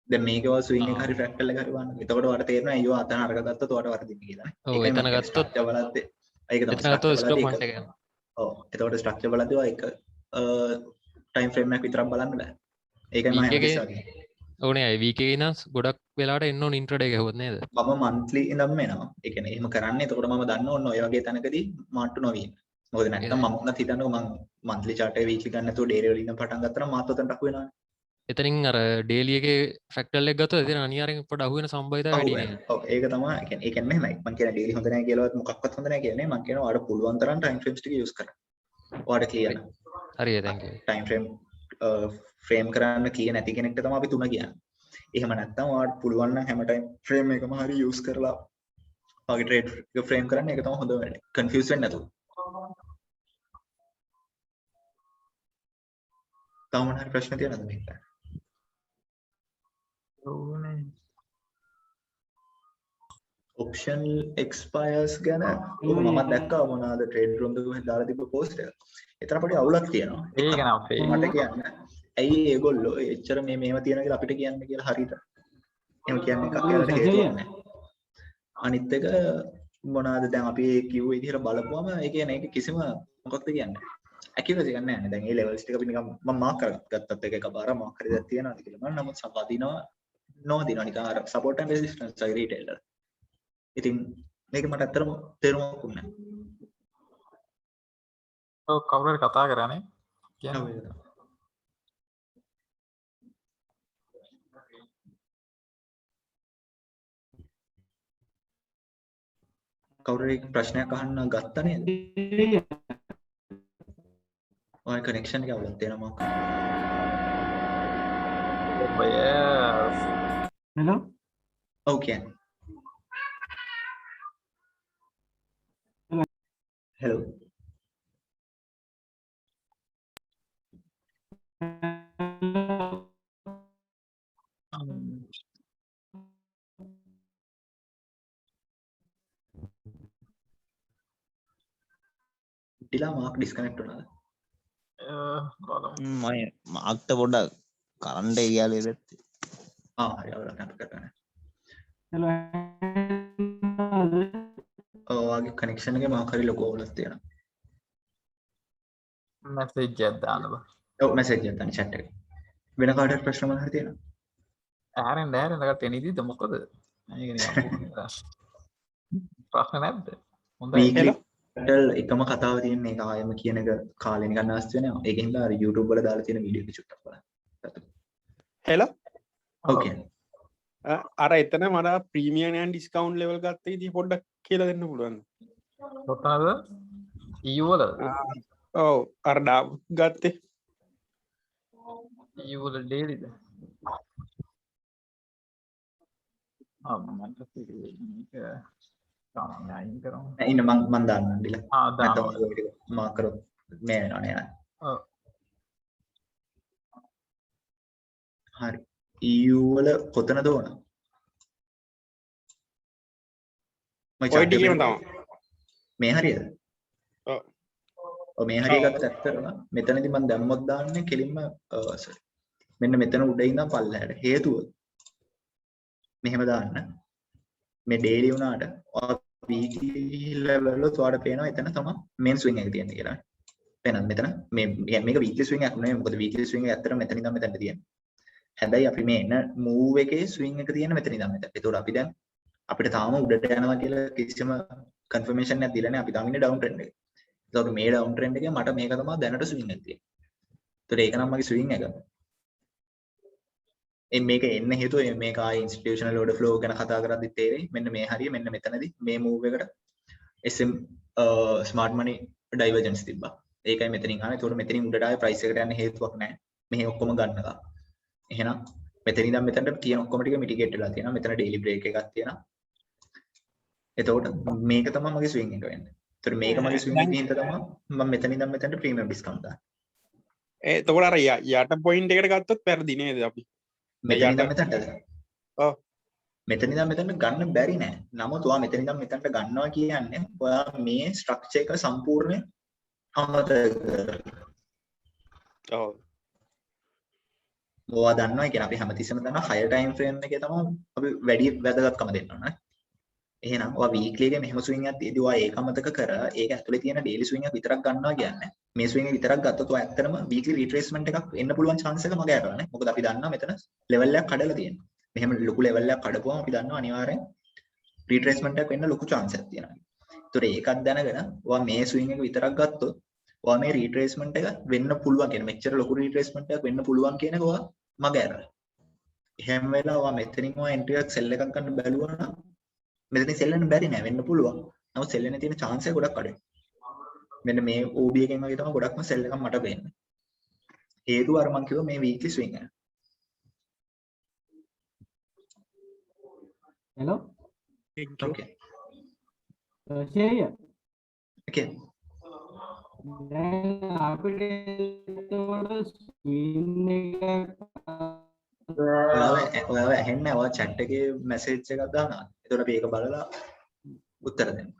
Speaker 2: දැන් මේක ඔය ස්විං එක හරි ෆ්‍රැක්ටල් එක හරි වань. එතකොට ඔයාලට තේරෙනවා අයියෝ අතන අරක ගත්තොත් ඔයාලට වරදින්නේ කියලා නේ.
Speaker 6: ඔව් එතන ගත්තොත්
Speaker 2: බලද්දී ඒක තමයි
Speaker 6: එතන ගත්තොත් ස්ටොප් ෆන්ඩ් එක යනවා.
Speaker 2: ඔව් එතකොට ස්ට්‍රක්චර් බලද්දී ඔය එක ටයිම් ෆ්‍රේම් එකක් විතරක් බලන්න බෑ. ඒකයි මම හිතුවේ.
Speaker 6: ඕනේ අය වීක් එකේ නම් ගොඩක් වෙලාවට එන්න ඕන ඉන්ට්‍රඩේ ගහුවොත් නේද?
Speaker 2: මම මන්ත්ලි ඉඳන්ම එනවා. ඒ කියන්නේ එහෙම කරන්නේ. එතකොට මම දන්න ඕන ඔය වගේ තැනකදී මාට්ටු නොවී ඉන්න. මොකද නැත්තම් මම උනත් හිතන්නකො මම මන්ත්ලි chart එක වීක්ලි ගන්න නැතුව ඩේලි වලින් පටන් ගත්තා නම් මාත් ඔතනට අහු වෙනවානේ.
Speaker 6: එතනින් අර ඩේලි එකේ ෆ්‍රැක්ටල් එක ගත්තොත් එතන අනිවාර්යෙන් පොඩ්ඩක් අහු වෙන සම්භාවිතාවය වැඩි නේද?
Speaker 2: ඔව් ඒක තමයි. ඒ කියන්නේ මෙහෙමයි. මම කියන ඩේලි හොඳ නැහැ කියලාවත් මොකක්වත් හොඳ නැහැ කියන්නේ. මම කියනවා ඔයාලට පුළුවන් තරම් ටයිම් ෆ්‍රේම්ස් ටික යූස් කරන්න. ඔයාලට ක්ලියර් නෑ.
Speaker 6: හරියට thank you.
Speaker 2: ටයිම් ෆ්‍රේම් කරන්න කලිය නැති කෙනෙක්ට තමයි අපි 3 කියන්නේ. එහෙම නැත්නම් ඔයාලට පුළුවන් නම් හැම ටයිම් ෆ්‍රේම් එකම හරි යූස් කරලා ඔයාගේ ට්‍රේඩ් එක ෆ්‍රේම් කරන්න ඒක තමයි හොඳ වෙන්නේ. කන්ෆියුස් වෙන්නේ නැතුව. තව මොන හරි ප්‍රශ්න තියෙනවද මේක? optional expires ගැන ඔක මමත් දැක්කා මොනවාද trade room එකේ දාලා තිබ්බ post එක. එතන පොඩි අවුලක් තියෙනවා.
Speaker 3: ඒක නම් අපේ
Speaker 2: මට කියන්න ඇයි ඒගොල්ලෝ එච්චර මේව තියෙනවා කියලා අපිට කියන්නේ කියලා හරියට. එහෙම කියන්නේ එකක් කියලා හේතුවක් නැහැ. අනිත් එක මොනවාද දැන් අපි කිව්ව විදිහට බලපුවම ඒ කියන්නේ ඒක කිසිම මොකක්ද කියන්නේ accuracy එකක් නැහැ නේ. දැන් මේ levels ටික අපි නිකන් මම මාක් කරගත්තත් එක එකපාර මාක් හරි දැක් තියනවාද කියලා මම නමුත් සපදිනවා නොදිනවා නිකන් අර support and resistance එකයි retailer. ඉතින් මේක මට ඇත්තටම තේරුමක් වුණේ නැහැ.
Speaker 3: ඔව් කවුරු හරි කතා කරානේ කියන්නේ
Speaker 2: කවුරු හරි ප්‍රශ්නයක් අහන්න ගත්ත නේද? ඔය කනෙක්ෂන් එක අවුලක් තියෙනවා මොකක්ද?
Speaker 3: yes
Speaker 7: Hello?
Speaker 2: ඔව් කියන්නේ. hello ඉතිලා මාක් ඩිස්කනෙක්ට් වුණාද?
Speaker 3: බලමු
Speaker 8: මම මාක්ට පොඩ්ඩක් කරන්ට් එක ගියාලේ දැත්තේ.
Speaker 2: හරි අවුලක් නැහැ කරගන්න.
Speaker 7: Hello?
Speaker 2: ඔයාගේ කනෙක්ෂන් එකේ මාක් හරි ලොකු අවුලක් තියෙනවා.
Speaker 3: message එකක් දාන්න බා
Speaker 2: ඔව් මැසේජ් එකක් දාන්න chat එකේ. වෙන කාටවත් ප්‍රශ්න මොනවා හරි තියෙනවද?
Speaker 3: ඇරෙන් කට එනීද මොකද ඒක නිකන් ප්‍රශ්න නැද්ද හොඳයි
Speaker 2: weekly ටල් එකම කතාව තියෙන එක ආයෙම කියන එක කාලේ නිකන් නැස්ති වෙනවා. ඒකෙන් හින්දා අර YouTube වල දාලා තියෙන වීඩියෝ එක චුට්ටක් බලන්න.
Speaker 9: හෙලෝ
Speaker 2: ඕකේ.
Speaker 9: අර එතන මට ප්‍රීමියම් and discount level ගත්ත ඉතින් පොඩ්ඩක් කියලා දෙන්න පුළුවන්.
Speaker 3: කොතනද EU වල
Speaker 9: ඔව් අර ගත්තේ
Speaker 3: EU වල daily ද මට මේක තමයි අයින් කරමු
Speaker 2: ඉන්න මම දාන්නම් ඩිලා.
Speaker 3: දාන්න
Speaker 2: නැත්නම් ඔය ටික මාක් කරොත් මේ වෙනවා නේද?
Speaker 3: ඔව්
Speaker 2: හරි. EU වල කොතනද ඕන?
Speaker 9: ඔය ටිකේම තමයි.
Speaker 2: මේ හරියද?
Speaker 9: ඔව්.
Speaker 2: ඔව් මේ හරිය ගත්ත ඇත්තටම මෙතනදී මම දැම්මොත් දාන්නේ කෙලින්ම sorry. මෙන්න මෙතන උඩ ඉඳන් පල්ලහැට. හේතුව මෙහෙම දාන්න. මේ daily වුණාට weekly level වල ඔයාලට පේනවා එතන තමයි main swing එක තියෙන්නේ කියලා. එහෙනම් මෙතන මේක weekly swing එකක් නෙවෙයි. මොකද weekly swing එක ඇත්තටම මෙතන ඉඳන් මෙතනට තියෙන්නේ. හැබැයි අපි මේ එන move එකේ swing එක තියෙන මෙතන ඉඳන් මෙතන. ඒතකොට අපි දැන් අපිට තාම උඩට යනවා කියලා කිසිම confirmation එකක් දීලා නැහැ. අපි තාම ඉන්නේ down trend එකේ. ඒතකොට මේ down trend එකේ මට මේක තමයි දැනට swing එක තියෙන්නේ. ඒතකොට ඒක නම් මගේ swing එක. මේක එන්න හේතුව මේක ආයේ institutional order flow ගැන කතා කරද්දි තේරෙයි. මෙන්න මේ හරිය මෙන්න මෙතනදී මේ move එකට SM smart money divergence තිබ්බා. ඒකයි මෙතනින් ආවේ. ඒතකොට මෙතනින් උඩට ආයේ price එකට යන්න හේතුවක් නැහැ. මෙහි ඔක්කොම ගන්නවා. එහෙනම් මෙතන ඉඳන් මෙතනට තියෙන ඔක්කොම ටික මිටිගේට් වෙලා තියෙනවා. මෙතන ඩේලි බ්‍රේක් එකක් තියෙනවා. එතකොට මේක තමයි මගේ ස්විං එක වෙන්නේ. එතකොට මේක මගේ ස්විං එකේ හින්දා තමයි මම මෙතන ඉඳන් මෙතනට ප්‍රීමියම් ඩිස්කවුන්ට් දාන්නේ.
Speaker 9: එතකොට අර යට පොයින්ට් එකට ගත්තොත් පෙරදි නේද අපි?
Speaker 2: මෙතන ඉඳන් මෙතනට.
Speaker 9: ඔව්.
Speaker 2: මෙතන ඉඳන් මෙතනට ගන්න බැරි නෑ. නමුත් ඔයා මෙතන ඉඳන් මෙතනට ගන්නවා කියන්නේ ඔයා මේ ස්ට්‍රක්චර් එක සම්පූර්ණයෙන් අමතක කරලා.
Speaker 9: ඔව්.
Speaker 2: ඔයා දන්නවා කියන්නේ අපි හැමතිස්සෙම දන්නවා higher time frame එකේ තමයි අපි වැඩි වැදගත්කම දෙන්න ඕන නේ. එහෙනම් ඔයා weekly එකේ මෙහෙම swing එකක් තියදී ඔයා ඒක අමතක කරලා ඒක ඇතුලේ තියෙන daily swing එක විතරක් ගන්නවා කියන්නේ මේ swing එක විතරක් ගත්තොත් ඔයා ඇත්තටම weekly retracement එකක් එන්න පුළුවන් chance එක මගේ අරලා නේ. මොකද අපි දන්නවා මෙතන level එකක් කඩලා තියෙනවා. මෙහෙම ලොකු level එකක් කඩපුවම අපි දන්නවා අනිවාර්යෙන් retracement එකක් වෙන්න ලොකු chance එකක් තියෙනවා. ඒතොර ඒකත් දැනගෙන ඔයා මේ swing එක විතරක් ගත්තොත් ඔයා මේ retracement එක වෙන්න පුළුවන් කියන මෙච්චර ලොකු retracement එකක් වෙන්න පුළුවන් කියන එක ඔයා මගේ අරලා. එහෙම වෙලා ඔයා මෙතනින් ඔයා entry එකක් sell එකක් ගන්න බැලුවා නම් මෙතනින් sell වෙන්න බැරි නෑ වෙන්න පුළුවන්. නමුත් sell වෙන්න තියෙන chance එක ගොඩක් අඩුයි. මෙන්න මේ OB එකෙන් වගේ තමයි ගොඩක්ම sell එකක් මට වෙන්නේ. හේතුව අර මම කිව්වා මේ weekly swing එක.
Speaker 7: Hello?
Speaker 2: Okay.
Speaker 7: Share.
Speaker 2: Okay.
Speaker 7: දැන් අපිට එතකොට ස්වින් එක
Speaker 2: ඔයාලා ඔයාව ඇහෙන්නේ ඔයා chat එකේ message එකක් දානවා. ඒතකොට අපි ඒක බලලා උත්තර දෙන්න.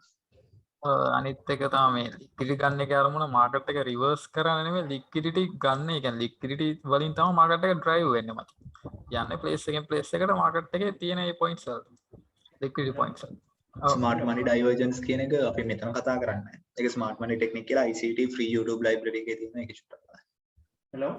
Speaker 3: අනිත් එක තමයි මේ ලික්විඩිටි ගන්න එක අරමුණ මාකට් එක රිවර්ස් කරන්න නෙමෙයි ලික්විඩිටි ගන්න. ඒ කියන්නේ ලික්විඩිටි වලින් තමයි මාකට් එක ඩ්‍රයිව් වෙන්නේ මත. යන්නේ ප්ලේස් එකෙන් ප්ලේස් එකට මාකට් එකේ තියෙන මේ පොයින්ට්ස් වල. Liquidity points.
Speaker 2: ස්මාර්ට් මනි ඩයිවර්ජන්ස් කියන එක අපි මෙතන කතා කරන්නේ. ඒක ස්මාර්ට් මනි ටෙක්නික් කියලා ICT free YouTube library එකේ තියෙන එක චුට්ටක් බලන්න.
Speaker 10: හෙලෝ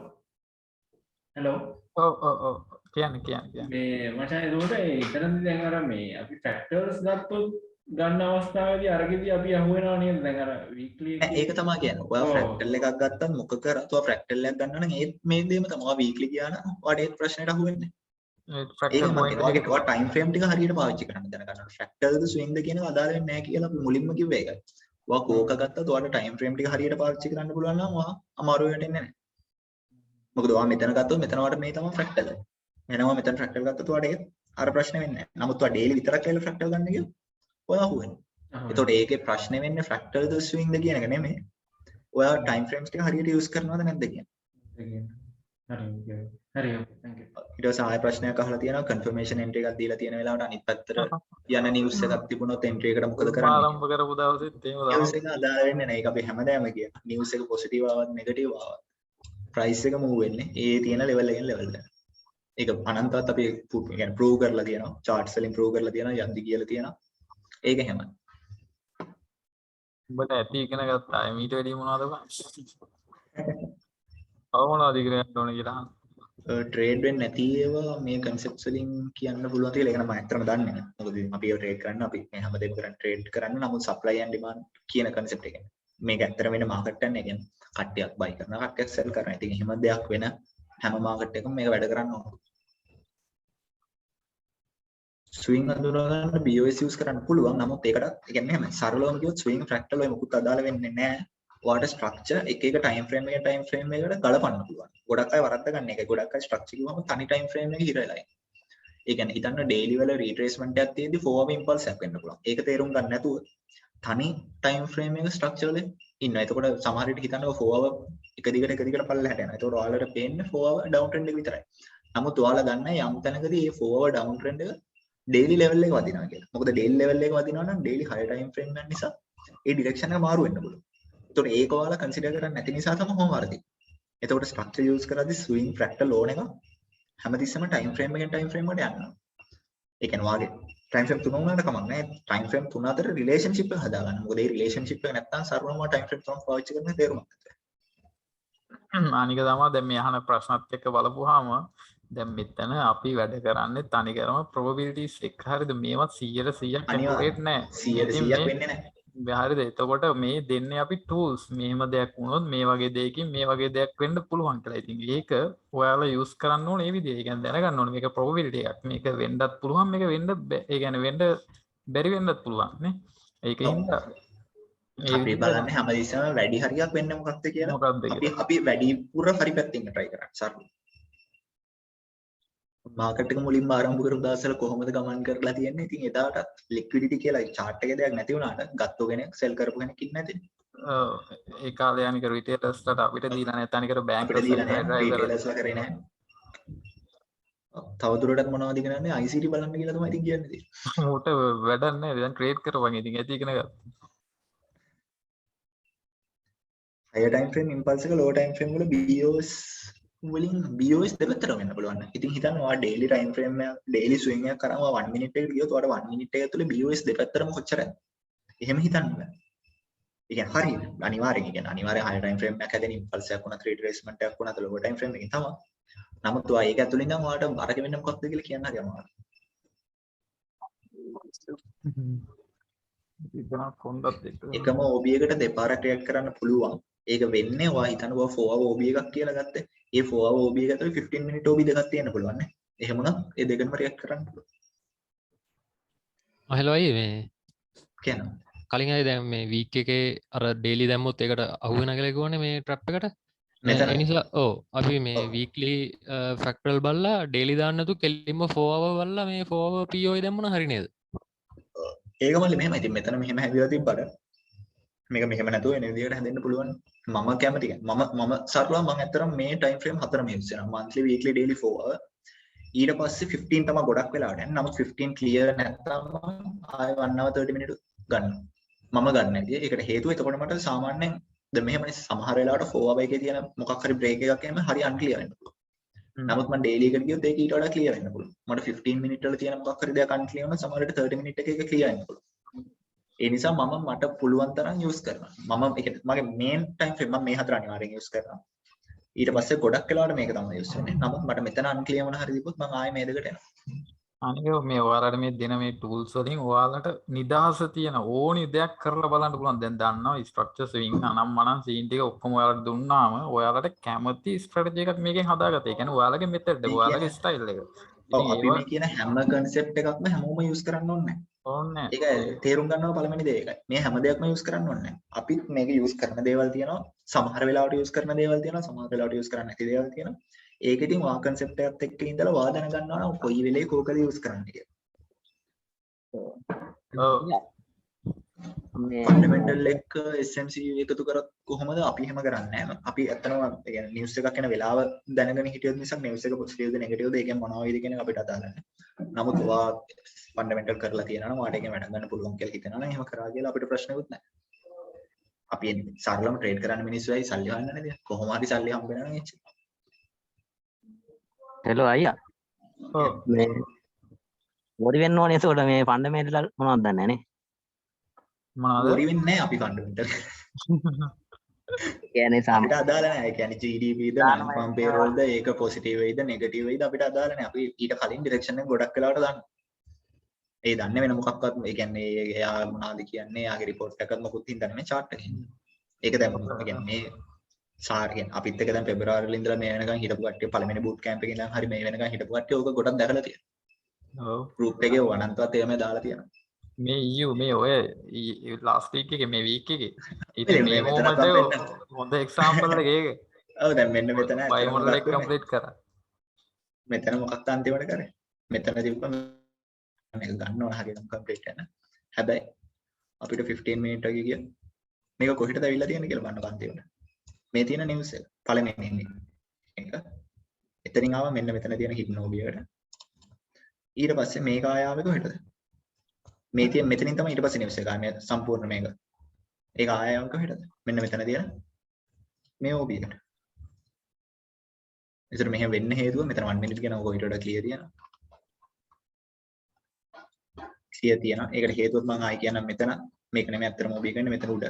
Speaker 10: හෙලෝ
Speaker 3: ඔව් කියන්නේ
Speaker 10: මේ මචං එතකොට එතනදී දැන් අර මේ අපි ෆැක්ටර්ස් ගත්තොත් ගන්න අවස්ථාවේදී අරගෙදී අපි අහුවෙනවා නේද දැන් අර වීක්ලි
Speaker 2: ඒක තමයි කියන්නේ. ඔයා ෆ්‍රැක්ටල් එකක් ගත්තත් මොකක් කරත් ඔයා ෆ්‍රැක්ටල් එකක් ගන්නවා නම් ඒත් මේ දෙයම තමයි. ඔයා වීක්ලි ගියා නම් ඔයාට ඒ ප්‍රශ්නෙට අහුවෙන්නේ. ඒක මම ඔයාගේ ඔයා ටයිම් ෆ්‍රේම් ටික හරියට පාවිච්චි කරන්න දැනගන්න. ෆ්‍රැක්ටල්ද ස්විංග්ද කියන එක අදාළ වෙන්නේ නැහැ කියලා අපි මුලින්ම කිව්වේ ඒකයි. ඔයා කෝක ගත්තත් ඔයාට ටයිම් ෆ්‍රේම් ටික හරියට පාවිච්චි කරන්න පුළුවන් නම් ඔයා අමාරු වෙන්නේ නැහැ. මොකද ඔයා මෙතන ගත්තොත් මෙතන ඔයාට මේ තමයි ෆ්‍රැක්ටල්. එහෙනම් ඔයා මෙතන ෆ්‍රැක්ටල් ගත්තොත් ඔයාට ඒක අර ප්‍රශ්නේ වෙන්නේ නැහැ. නමුත් ඔයා ඩේලි විතරක් කියලා ෆ්‍රැක්ටල් ගන්න ගියොත් ඔයා අහුවෙන්නේ. එතකොට ඒකේ ප්‍රශ්නේ වෙන්නේ ෆ්‍රැක්ටල්ද ස්විංග්ද කියන එක නෙමෙයි. ඔයා ටයිම් ෆ්‍රේම්ස් ටික හරියට යූස් කරනවද නැද්ද කියන.
Speaker 10: හරි ඕකේ thank you.
Speaker 2: ඊට පස්සේ ආයෙ ප්‍රශ්නයක් අහලා තියෙනවා කන්ෆර්මේෂන් එන්ට්‍රි එකක් දීලා තියෙන වෙලාවට අනිත් පැත්තට යන නිවුස් එකක් තිබුණොත් එන්ට්‍රි එකට මොකද කරන්නේ?
Speaker 3: ආරම්භ කරපු දවසෙත් එහෙම
Speaker 2: නිවුස් එක අදාළ වෙන්නේ නැහැ. ඒක අපි හැමදාම කියන. නිවුස් එක පොසිටිව් ආවත් නෙගටිව් ආවත් ප්‍රයිස් එක මූව් වෙන්නේ ඒ තියෙන ලෙවල් එකෙන් ලෙවල් එකට. ඒක අනන්තවත් අපි කියන්නේ ප්‍රූව් කරලා තියෙනවා. charts වලින් ප්‍රූව් කරලා තියෙනවා. යද්දි කියලා තියෙනවා. ඒක එහෙමයි.
Speaker 3: උඹට ඇති ඉගෙන ගත්තා. මීට වැඩි මොනවද බං? තව මොනවද ඉගෙන ගන්න ඕනේ කියලා.
Speaker 2: ට්‍රේඩ් වෙන්නේ නැති ඒවා මේ කන්සෙප්ට්ස් වලින් කියන්න පුළුවන් කියලා ඒක නම් මම ඇත්තටම දන්නේ නැහැ. මොකද අපි ඒව ට්‍රේඩ් කරන්න අපි මේ හැමදේම කරන්නේ ට්‍රේඩ් කරන්න. නමුත් සප්ලයි ඇන්ඩ් ඩිමාන්ඩ් කියන කන්සෙප්ට් එක. මේක ඇත්තටම වෙන මාකට් එකක් නේ. කියන්නේ කට්ටියක් බයි කරනවා කට්ටියක් සෙල් කරනවා. ඉතින් එහෙම දෙයක් වෙන හැම මාකට් එකකම මේක වැඩ කරන්න ඕන. ස්විං අඳුනා ගන්න BOS use කරන්න පුළුවන්. නමුත් ඒකට ඒ කියන්නේ එහෙම සරලවම කිව්වොත් ස්විං ෆ්‍රැක්ටල් ඔය මොකුත් අදාළ වෙන්නේ නැහැ. ඔයාට ස්ට්‍රක්චර් එක එක ටයිම් ෆ්‍රේම් එකකට ගලපන්න පුළුවන්. ගොඩක් අය වරද්ද ගන්න එක. ගොඩක් අය ස්ට්‍රක්චර් කිව්වම තනි ටයිම් ෆ්‍රේම් එකේ හිරලා ඉන්නේ. ඒ කියන්නේ හිතන්න ඩේලි වල රීට්‍රේස්මන්ට් එකක් තියෙද්දි 4 hour impulse එකක් වෙන්න පුළුවන්. ඒක තේරුම් ගන්න නැතුව තනි ටයිම් ෆ්‍රේම් එක ස්ට්‍රක්චර් වල ඉන්නවා. එතකොට සමහර විට හිතන්න 4 hour එක දිගට පල්ලෙහාට යනවා. එතකොට ඔයාලට පේන්නේ 4 hour ඩවුන් ට්‍රෙන්ඩ් එක විතරයි. නමුත් ඔයාලා ගන්න යම් තැනකදී මේ 4 hour ඩවුන් ට්‍රෙන්ඩ් එක ඩේලි ලෙවල් එක වදිනවා කියලා. මොකද ඩේලි ලෙවල් එක වදිනවා නම් ඩේලි හයි ටයිම් ෆ්‍රේම් එක නිසා ඒ ඩිරෙක්ෂන් එක මාරු වෙන්න පුළුවන්. එතකොට ඒක ඔයාලා කන්සිඩර් කරන්නේ නැති නිසා තමයි හොම වරදී. එතකොට ස්ට්‍රක්චර් යූස් කරද්දී ස්විං ෆ්‍රැක්ටල් ඕන එක හැමතිස්සෙම ටයිම් ෆ්‍රේම් එකෙන් ටයිම් ෆ්‍රේම් වලට යනවා. ඒ කියන්නේ වාගේ ටයිම් ෆ්‍රේම් තුන උනාට කමක් නැහැ. ටයිම් ෆ්‍රේම් තුන අතර රිලේෂන්ෂිප් එක හදාගන්න. මොකද මේ රිලේෂන්ෂිප් එක නැත්තම් සර්වම ටයිම් ෆ්‍රේම් තුනක් පාවිච්චි කරන්න තේරුමක් නැහැ.
Speaker 3: අනික තමයි දැන් මේ අහන ප්‍රශ්නත් එක්ක බලපුවාම දැන් මෙතන අපි වැඩ කරන්නේ තනිකරම probabilities එක. හරිද? මේවත් 100% accurate නෑ.
Speaker 2: 100% වෙන්නේ නැහැ.
Speaker 3: හරිද? එතකොට මේ දෙන්නේ අපි tools. මෙහෙම දෙයක් වුණොත් මේ වගේ දෙයකින් මේ වගේ දෙයක් වෙන්න පුළුවන් කියලා. ඉතින් ඒක ඔයාලා use කරන්න ඕනේ මේ විදිහට. ඒ කියන්නේ දැනගන්න ඕනේ මේක probability එකක්. මේක වෙන්නත් පුළුවන්, මේක වෙන්න ඒ කියන්නේ වෙන්න බැරි වෙන්නත් පුළුවන් නේ. ඒකින්ද
Speaker 2: අපි බලන්නේ හැමදෙස්සම වැඩි හරියක් වෙන්නේ මොකක්ද කියලා. අපි වැඩිපුර හරි පැත්තෙන් try කරන්නේ. සර්. මාකට් එක මුලින්ම ආරම්භ කරපු දවස්වල කොහොමද ගමන් කරලා තියෙන්නේ? ඉතින් එදාට ලික්විඩිටි කියලා chart එකේ දෙයක් නැති වුණාට ගත්තෝ කෙනෙක් සෙල් කරපු කෙනෙක් ඉන්නේ නැතිනේ.
Speaker 3: ඔව් ඒ කාලේ අනික රිටේලර්ස්ට අපිට දීලා නැහැ. අනික බැංක්
Speaker 2: අපිට දීලා නැහැ. රිටේලර්ස්ලා කරේ නැහැ. තවදුරටත් මොනවද ඉගෙනන්නේ? ICT බලන්න කියලා තමයි ඉතින් කියන්නේ.
Speaker 3: මොකට වැඩක් නැහැ. දැන් ට්‍රේඩ් කරපන්. ඉතින් ඇති ඉගෙන ගත්තා.
Speaker 2: higher time frame impulse එක lower time frame වල BOS වලින් BOS දෙපැත්තටම වෙන්න පුළුවන්. ඉතින් හිතන්න ඔයා daily time frame එක daily swing එකක් කරා ඔයා 1 minute එකකට ගියොත් ඔයාට 1 minute එක ඇතුලේ BOS දෙපැත්තටම කොච්චරද? එහෙම හිතන්න බෑ. ඒ කියන්නේ හරිය අනිවාර්යෙන් කියන්නේ අනිවාර්යෙන් higher time frame එකක් හැදෙන impulse එකක් වුණත් retracement එකක් වුණත් lower time frame එකකින් තමයි. නමුත් ඔයා ඒක ඇතුලේ ඉඳන් ඔයාට අරක වෙන්නේ මොකක්ද කියලා කියන්න හරි අමාරුයි. එකම OB එකට දෙපාරක් react කරන්න පුළුවන්. ඒක වෙන්නේ ඔයා හිතනවා 4 hour OB එකක් කියලා ගත්තේ. ඒ 4 hour OB එක ඇතුලේ 15 minute OB දෙකක් තියෙන්න පුළුවන් නේ. එහෙම නම් ඒ දෙකම react කරන්න පුළුවන්.
Speaker 6: අහලා අය මේ
Speaker 2: කියනවා.
Speaker 6: කලින් අය දැන් මේ වීක් එකේ අර ඩේලි දැම්මොත් ඒකට අහු වෙන කියලා කිව්වනේ මේ ට්‍රැප් එකට. ඒ නිසා ඔව් අපි මේ වීක්ලි ෆැක්ටරල් බලලා ඩේලි දාන්න නැතු කෙලින්ම 4 hour බලලා මේ 4 hour POE දැම්මම හරි නේද?
Speaker 2: ඒක මල්ලි මෙහෙමයි. ඉතින් මෙතන මෙහෙම හැදිලා තිබ්බට මේක මෙහෙම නැතුව එන විදිහට හැදෙන්න පුළුවන්. මම කැමති මම සරලව මම ඇත්තටම මේ ටයිම් ෆ්‍රේම් හතරම යූස් කරනවා. monthly weekly daily 4 hour. ඊට පස්සේ 15 තමයි ගොඩක් වෙලාවට යන්නේ. නමුත් 15 ක්ලියර් නැත්නම් ආයෙ 1 hour 30 minute ගන්නවා. මම ගන්න නැති. ඒකට හේතුව එතකොට මට සාමාන්‍යයෙන් දැන් මෙහෙමනේ සමහර වෙලාවට 4 hour එකේ තියෙන මොකක් හරි බ්‍රේක් එකක් එන්න හරි අන්ක්ලියර් වෙන්න පුළුවන්. නමුත් මම ඩේලි එකට ගියොත් ඒක ඊට වඩා ක්ලියර් වෙන්න පුළුවන්. මට 15 minute වල තියෙන මොකක් හරි දෙයක් අන්ක්ලියර් වුණා සමහරවිට 30 minute එකක ඒක ක්ලියර් වෙන්න පුළුවන්. ඒ නිසා මට පුළුවන් තරම් යූස් කරනවා. මම ඒක මගේ මේන් ටයිම් ෆ්‍රේම් මම මේ හතර අනිවාර්යෙන් යූස් කරනවා. ඊට පස්සේ ගොඩක් වෙලාවට මේක තමයි යූස් වෙන්නේ. නමුත් මට මෙතන අන්ක්ලියර් මොන හරි තිබ්බොත් මම ආයෙ මේ දෙකට එනවා.
Speaker 3: අනික මේ ඔයාලට මේ දෙන මේ ටූල්ස් වලින් ඔයාලට නිදහස තියෙන ඕනි දෙයක් කරලා බලන්න පුළුවන්. දැන් දන්නවා ස්ට්‍රක්චර් ස්විං අනම්මනම් සීන් ටික ඔක්කොම ඔයාලට දුන්නාම ඔයාලට කැමති ස්ට්‍රැටජි එකක් මේකෙන් හදාගත්තා. ඒ කියන්නේ ඔයාලගේ මෙතඩ් එක, ඔයාලගේ ස්ටයිල් එක.
Speaker 2: ඔව් අපි මේ කියන හැම කන්සෙප්ට් එකක්ම හැමෝම යූස් කරන්න ඕනේ
Speaker 3: ඕනේ.
Speaker 2: ඒක තේරුම් ගන්නවා පළවෙනි දේ ඒකයි. මේ හැම දෙයක්ම යූස් කරන්න ඕනේ. අපිත් මේක යූස් කරන දේවල් තියෙනවා. සමහර වෙලාවට යූස් කරන දේවල් තියෙනවා. සමහර වෙලාවට යූස් කරන්නේ නැති දේවල් තියෙනවා. ඒක ඉතින් වා කන්සෙප්ට් එකත් එක්ක ඉඳලා වා දැන ගන්නවා නම් කොයි වෙලේ කෝකද යූස් කරන්න කියලා. ෆන්ඩමෙන්ටල් එක SMC එකතු කරත් කොහොමද අපි එහෙම කරන්නේ නැහැ. අපි ඇත්තටම يعني නිවුස් එකක් යන වෙලාව දැනගෙන හිටියොත් මිසක් නිවුස් එක පොසිටිව්ද නෙගටිව්ද ඒකෙන් මොනවා වේද කියන එක අපිට අදාළ නැහැ. නමුත් වා ෆන්ඩමෙන්ටල් කරලා තියෙනවා නම් වාට එකෙන් වැඩ ගන්න පුළුවන් කියලා හිතනවා නම් එහෙම කරා කියලා අපිට ප්‍රශ්නකුත් නැහැ. අපි සරලම ට්‍රේඩ් කරන්න මිනිස්සු වෙයි සල්ලි හොයන්න නේද? කොහොම හරි සල්ලි හම්බ වෙනවා නම් එච්චර.
Speaker 11: හෙලෝ අයියා.
Speaker 3: ඔව්.
Speaker 11: මේ වරි වෙන්න ඕනේ ඒසොට මේ ෆන්ඩමෙන්ටල් මොනවද දන්නේ නේ?
Speaker 3: මොනවද?
Speaker 2: වරි වෙන්නේ නැහැ අපි ෆන්ඩමෙන්ටල්.
Speaker 11: කියන්නේ
Speaker 2: අපිට අදාළ නැහැ. ඒ කියන්නේ GDP ද non farm payroll ද ඒක පොසිටිව් වෙයිද නෙගටිව් වෙයිද අපිට අදාළ නැහැ. අපි ඊට කලින් ඩිරෙක්ෂන් එක ගොඩක් වෙලාවට දන්නවා. ඒ දන්නේ වෙන මොකක්වත් ඒ කියන්නේ එයා මොනවද කියන්නේ යාගේ report එකත් මොකුත් හින්දා මේ chart එකේ. ඒක දැන් ඒ කියන්නේ මේ සාර කියන්නේ අපිත් එක දැන් පෙබරවාරි වල ඉඳලා මේ වෙනකන් හිටපු කට්ටිය පළවෙනි boot camp එකේ ඉඳන් හරි මේ වෙනකන් හිටපු කට්ටිය ඕක ගොඩක් දැකලා තියෙනවා.
Speaker 3: ඔව්.
Speaker 2: group එකේ වණන්තවත් එහෙම දාලා තියෙනවා.
Speaker 3: මේ EU මේ ඔය ලාස්ට් වීක් එකේ මේ වීක් එකේ ඉතින් මේ
Speaker 2: මෙතන
Speaker 3: මොමන්ට්
Speaker 2: තමයි
Speaker 3: එක හොඳ එක්සැම්පල් එක ඒක.
Speaker 2: ඔව් දැන් මෙන්න මෙතන
Speaker 3: බයි මොඩල් එක කම්ප්ලීට් කරා.
Speaker 2: මෙතන මොකක්ද අන්තිමට කරේ? මෙතන තිබ්බ මේක ගන්න ඕන හරියටම කම්ප්ලීට් කරන්න. හැබැයි අපිට 15 මිනිත් වගේ ගියා. මේක කොහෙටද ඇවිල්ලා තියෙන්නේ කියලා බලන්න අන්තිමට. මේ තියෙන නිවුස් එක පළවෙනි ඉන්නේ. ඒක. එතනින් ආව මෙන්න මෙතන තියෙන හිප්නෝබියට. ඊට පස්සේ මේක ආයාවේ කොහෙටද? මේ තියෙන මෙතනින් තමයි ඊට පස්සේ නිවුස් එක ආන්නේ සම්පූර්ණ මේක. ඒක ආයාව කොහෙටද? මෙන්න මෙතන තියෙන මේ OB-යට. ඒතර මෙහෙම වෙන්න හේතුව මෙතන 1 minute කියන කොහෙට වඩා ක්ලියර් තියෙනවා. ක්ලියර් තියෙනවා. ඒකට හේතුවක් මම ආයි කියන්නම් මෙතන මේක නෙමෙයි අත්‍තරම OB එකන්නේ මෙතන උඩ.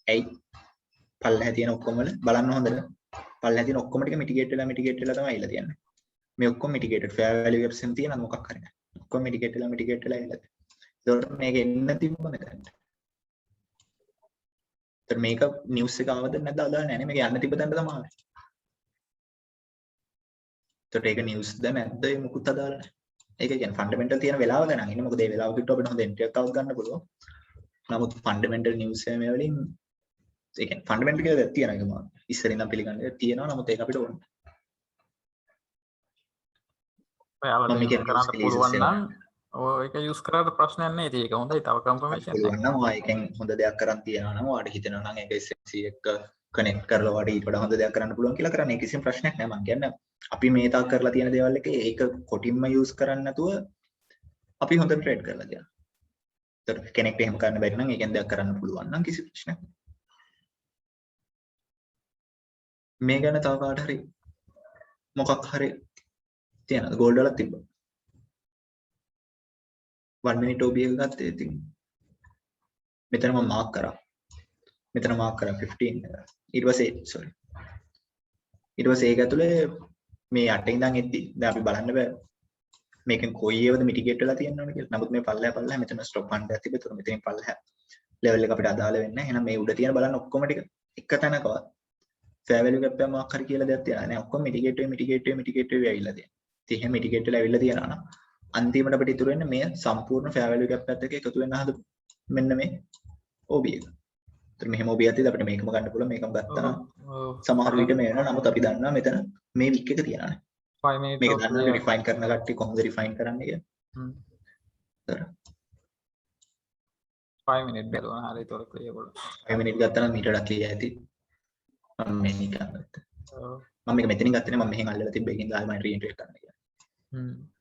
Speaker 2: ඇයි? පල්ලෙහා තියෙන ඔක්කොම වල බලන්න හොඳද? පල්ලෙහා තියෙන ඔක්කොම ටික මිටිගේට් වෙලා තමයි ඇවිල්ලා තියෙන්නේ. මේ ඔක්කොම මිටිගේටඩ් ෆෙයාර් වැලියු ගෑප්ස් එහෙම තියෙනවද මොකක් හරි නැහැ. ඔක්කොම මිටිගේට් වෙලා ඇවිල්ලා තියෙන්නේ. ඒකට මේක එන්න තිබ්බ මෙතනට. ඒතර මේක නිවුස් එක ආවද නැද්ද අදාළ නැහැ නේ. මේක යන්න තිබ්බ තැනට තමයි ආවේ. ඒතර ඒක නිවුස්ද නැද්ද මොකුත් අදාළ නැහැ. ඒක කියන්නේ ෆන්ඩමෙන්ටල් තියෙන වෙලාව ගණන් ඉන්නේ. මොකද ඒ වෙලාව කිව්වට අපිට හොඳ එන්ට්‍රි එකක් අවුත් ගන්න පුළුවන්. නමුත් ෆන්ඩමෙන්ටල් නිවුස් එක මේ වලින් ඒ කියන්නේ ෆන්ඩමෙන්ටල් කියලා දෙයක් තියෙනවා. ඒක මම ඉස්සරින් නම් පිළිගන්නේ තියෙනවා. නමුත් ඒක අපිට ඕනේ.
Speaker 3: ඔයාලට යූස් කරන්න පුළුවන් නම් ඔය ඒක යූස් කරාට ප්‍රශ්නයක් නැහැ. ඉතින් ඒක හොඳයි. තව කන්ෆර්මේෂන්
Speaker 2: පුළුවන් නම් ඔයා එකෙන් හොඳ දෙයක් කරන් තියනවා නම් ඔයාට හිතෙනවා නම් ඒක SMC එක කනෙක්ට් කරලා ඔයාට ඊට වඩා හොඳ දෙයක් කරන්න පුළුවන් කියලා කරන්න. ඒක කිසිම ප්‍රශ්නයක් නැහැ. මම කියන්නේ අපි මේ තාක් කරලා තියෙන දේවල් එක ඒක කොටින්ම යූස් කරන්නේ නැතුව අපි හොඳට ට්‍රේඩ් කරලා තියෙනවා. ඒතර කෙනෙක්ට එහෙම කරන්න බැරි නම් ඒකෙන් දෙයක් කරන්න පුළුවන් නම් කිසි ප්‍රශ්නයක් නැහැ. මේ ගැන තව කාට හරි මොකක් හරි තියනද? ගෝල්ඩ් වලත් තිබ්බා. 1 minute OB එක ගත්තේ ඉතින් මෙතන මම මාක් කරා. මෙතන මාක් කරා 15. ඊට පස්සේ sorry. ඊට පස්සේ ඒක ඇතුලේ මේ යට ඉඳන් එද්දි දැන් අපි බලන්න බෑ මේකෙන් කොයි ඒවද මිටිගේට් වෙලා තියෙනවද කියලා. නමුත් මේ පල්ලෙහා මෙතන ස්ටොප් ෆන්ඩ් එකක් තිබෙතොත් මෙතනින් පල්ලෙහා ලෙවල් එක අපිට අදාළ වෙන්නේ නැහැ. එහෙනම් මේ උඩ තියෙන බලන්න ඔක්කොම ටික එක තැනකවත් ෆෙයාර් වැලියු ගැප් එක මාක් හරි කියලා දෙයක් තියනවා නේ. ඔක්කොම මිටිගේට් වෙයි ඇවිල්ලා තියෙනවා. ඉතින් එහෙම මිටිගේට් වෙලා ඇවිල්ලා තියෙනවා නම් අන්තිමට අපිට ඉතුරු වෙන්නේ මේ සම්පූර්ණ ෆෙයාර් වැලියු ගැප් එකත් එක්ක එකතු වෙන්න හදපු මෙන්න මේ OB එක. ඒතර මෙහෙම OB එකත් අපිට මේකම ගන්න පුළුවන්. මේකම ගත්තා නම් සමහර විට මේ වෙනවා. නමුත් අපි දන්නවා මෙතන මේ වික් එක තියනවානේ.
Speaker 3: 5 minutes
Speaker 2: මේක දන්නවා රිෆයින් කරන කට්ටිය කොහොමද රිෆයින් කරන්නේ කියලා.
Speaker 3: 5 minutes බලනවා. හරි ඒතොර ක්ලියර් කරලා.
Speaker 2: 5 minute ගත්තා නම් ඊට වඩා ක්ලියර් ඇති. මම මේ නිකන් ගත්තා. මම මේක මෙතනින් ගත්තනේ මම මෙහෙන් අල්ලලා තිබ්බ එකකින් ආයෙ මම රීඑන්ට්‍රි එක කරන්න කියලා.
Speaker 6: හ්ම්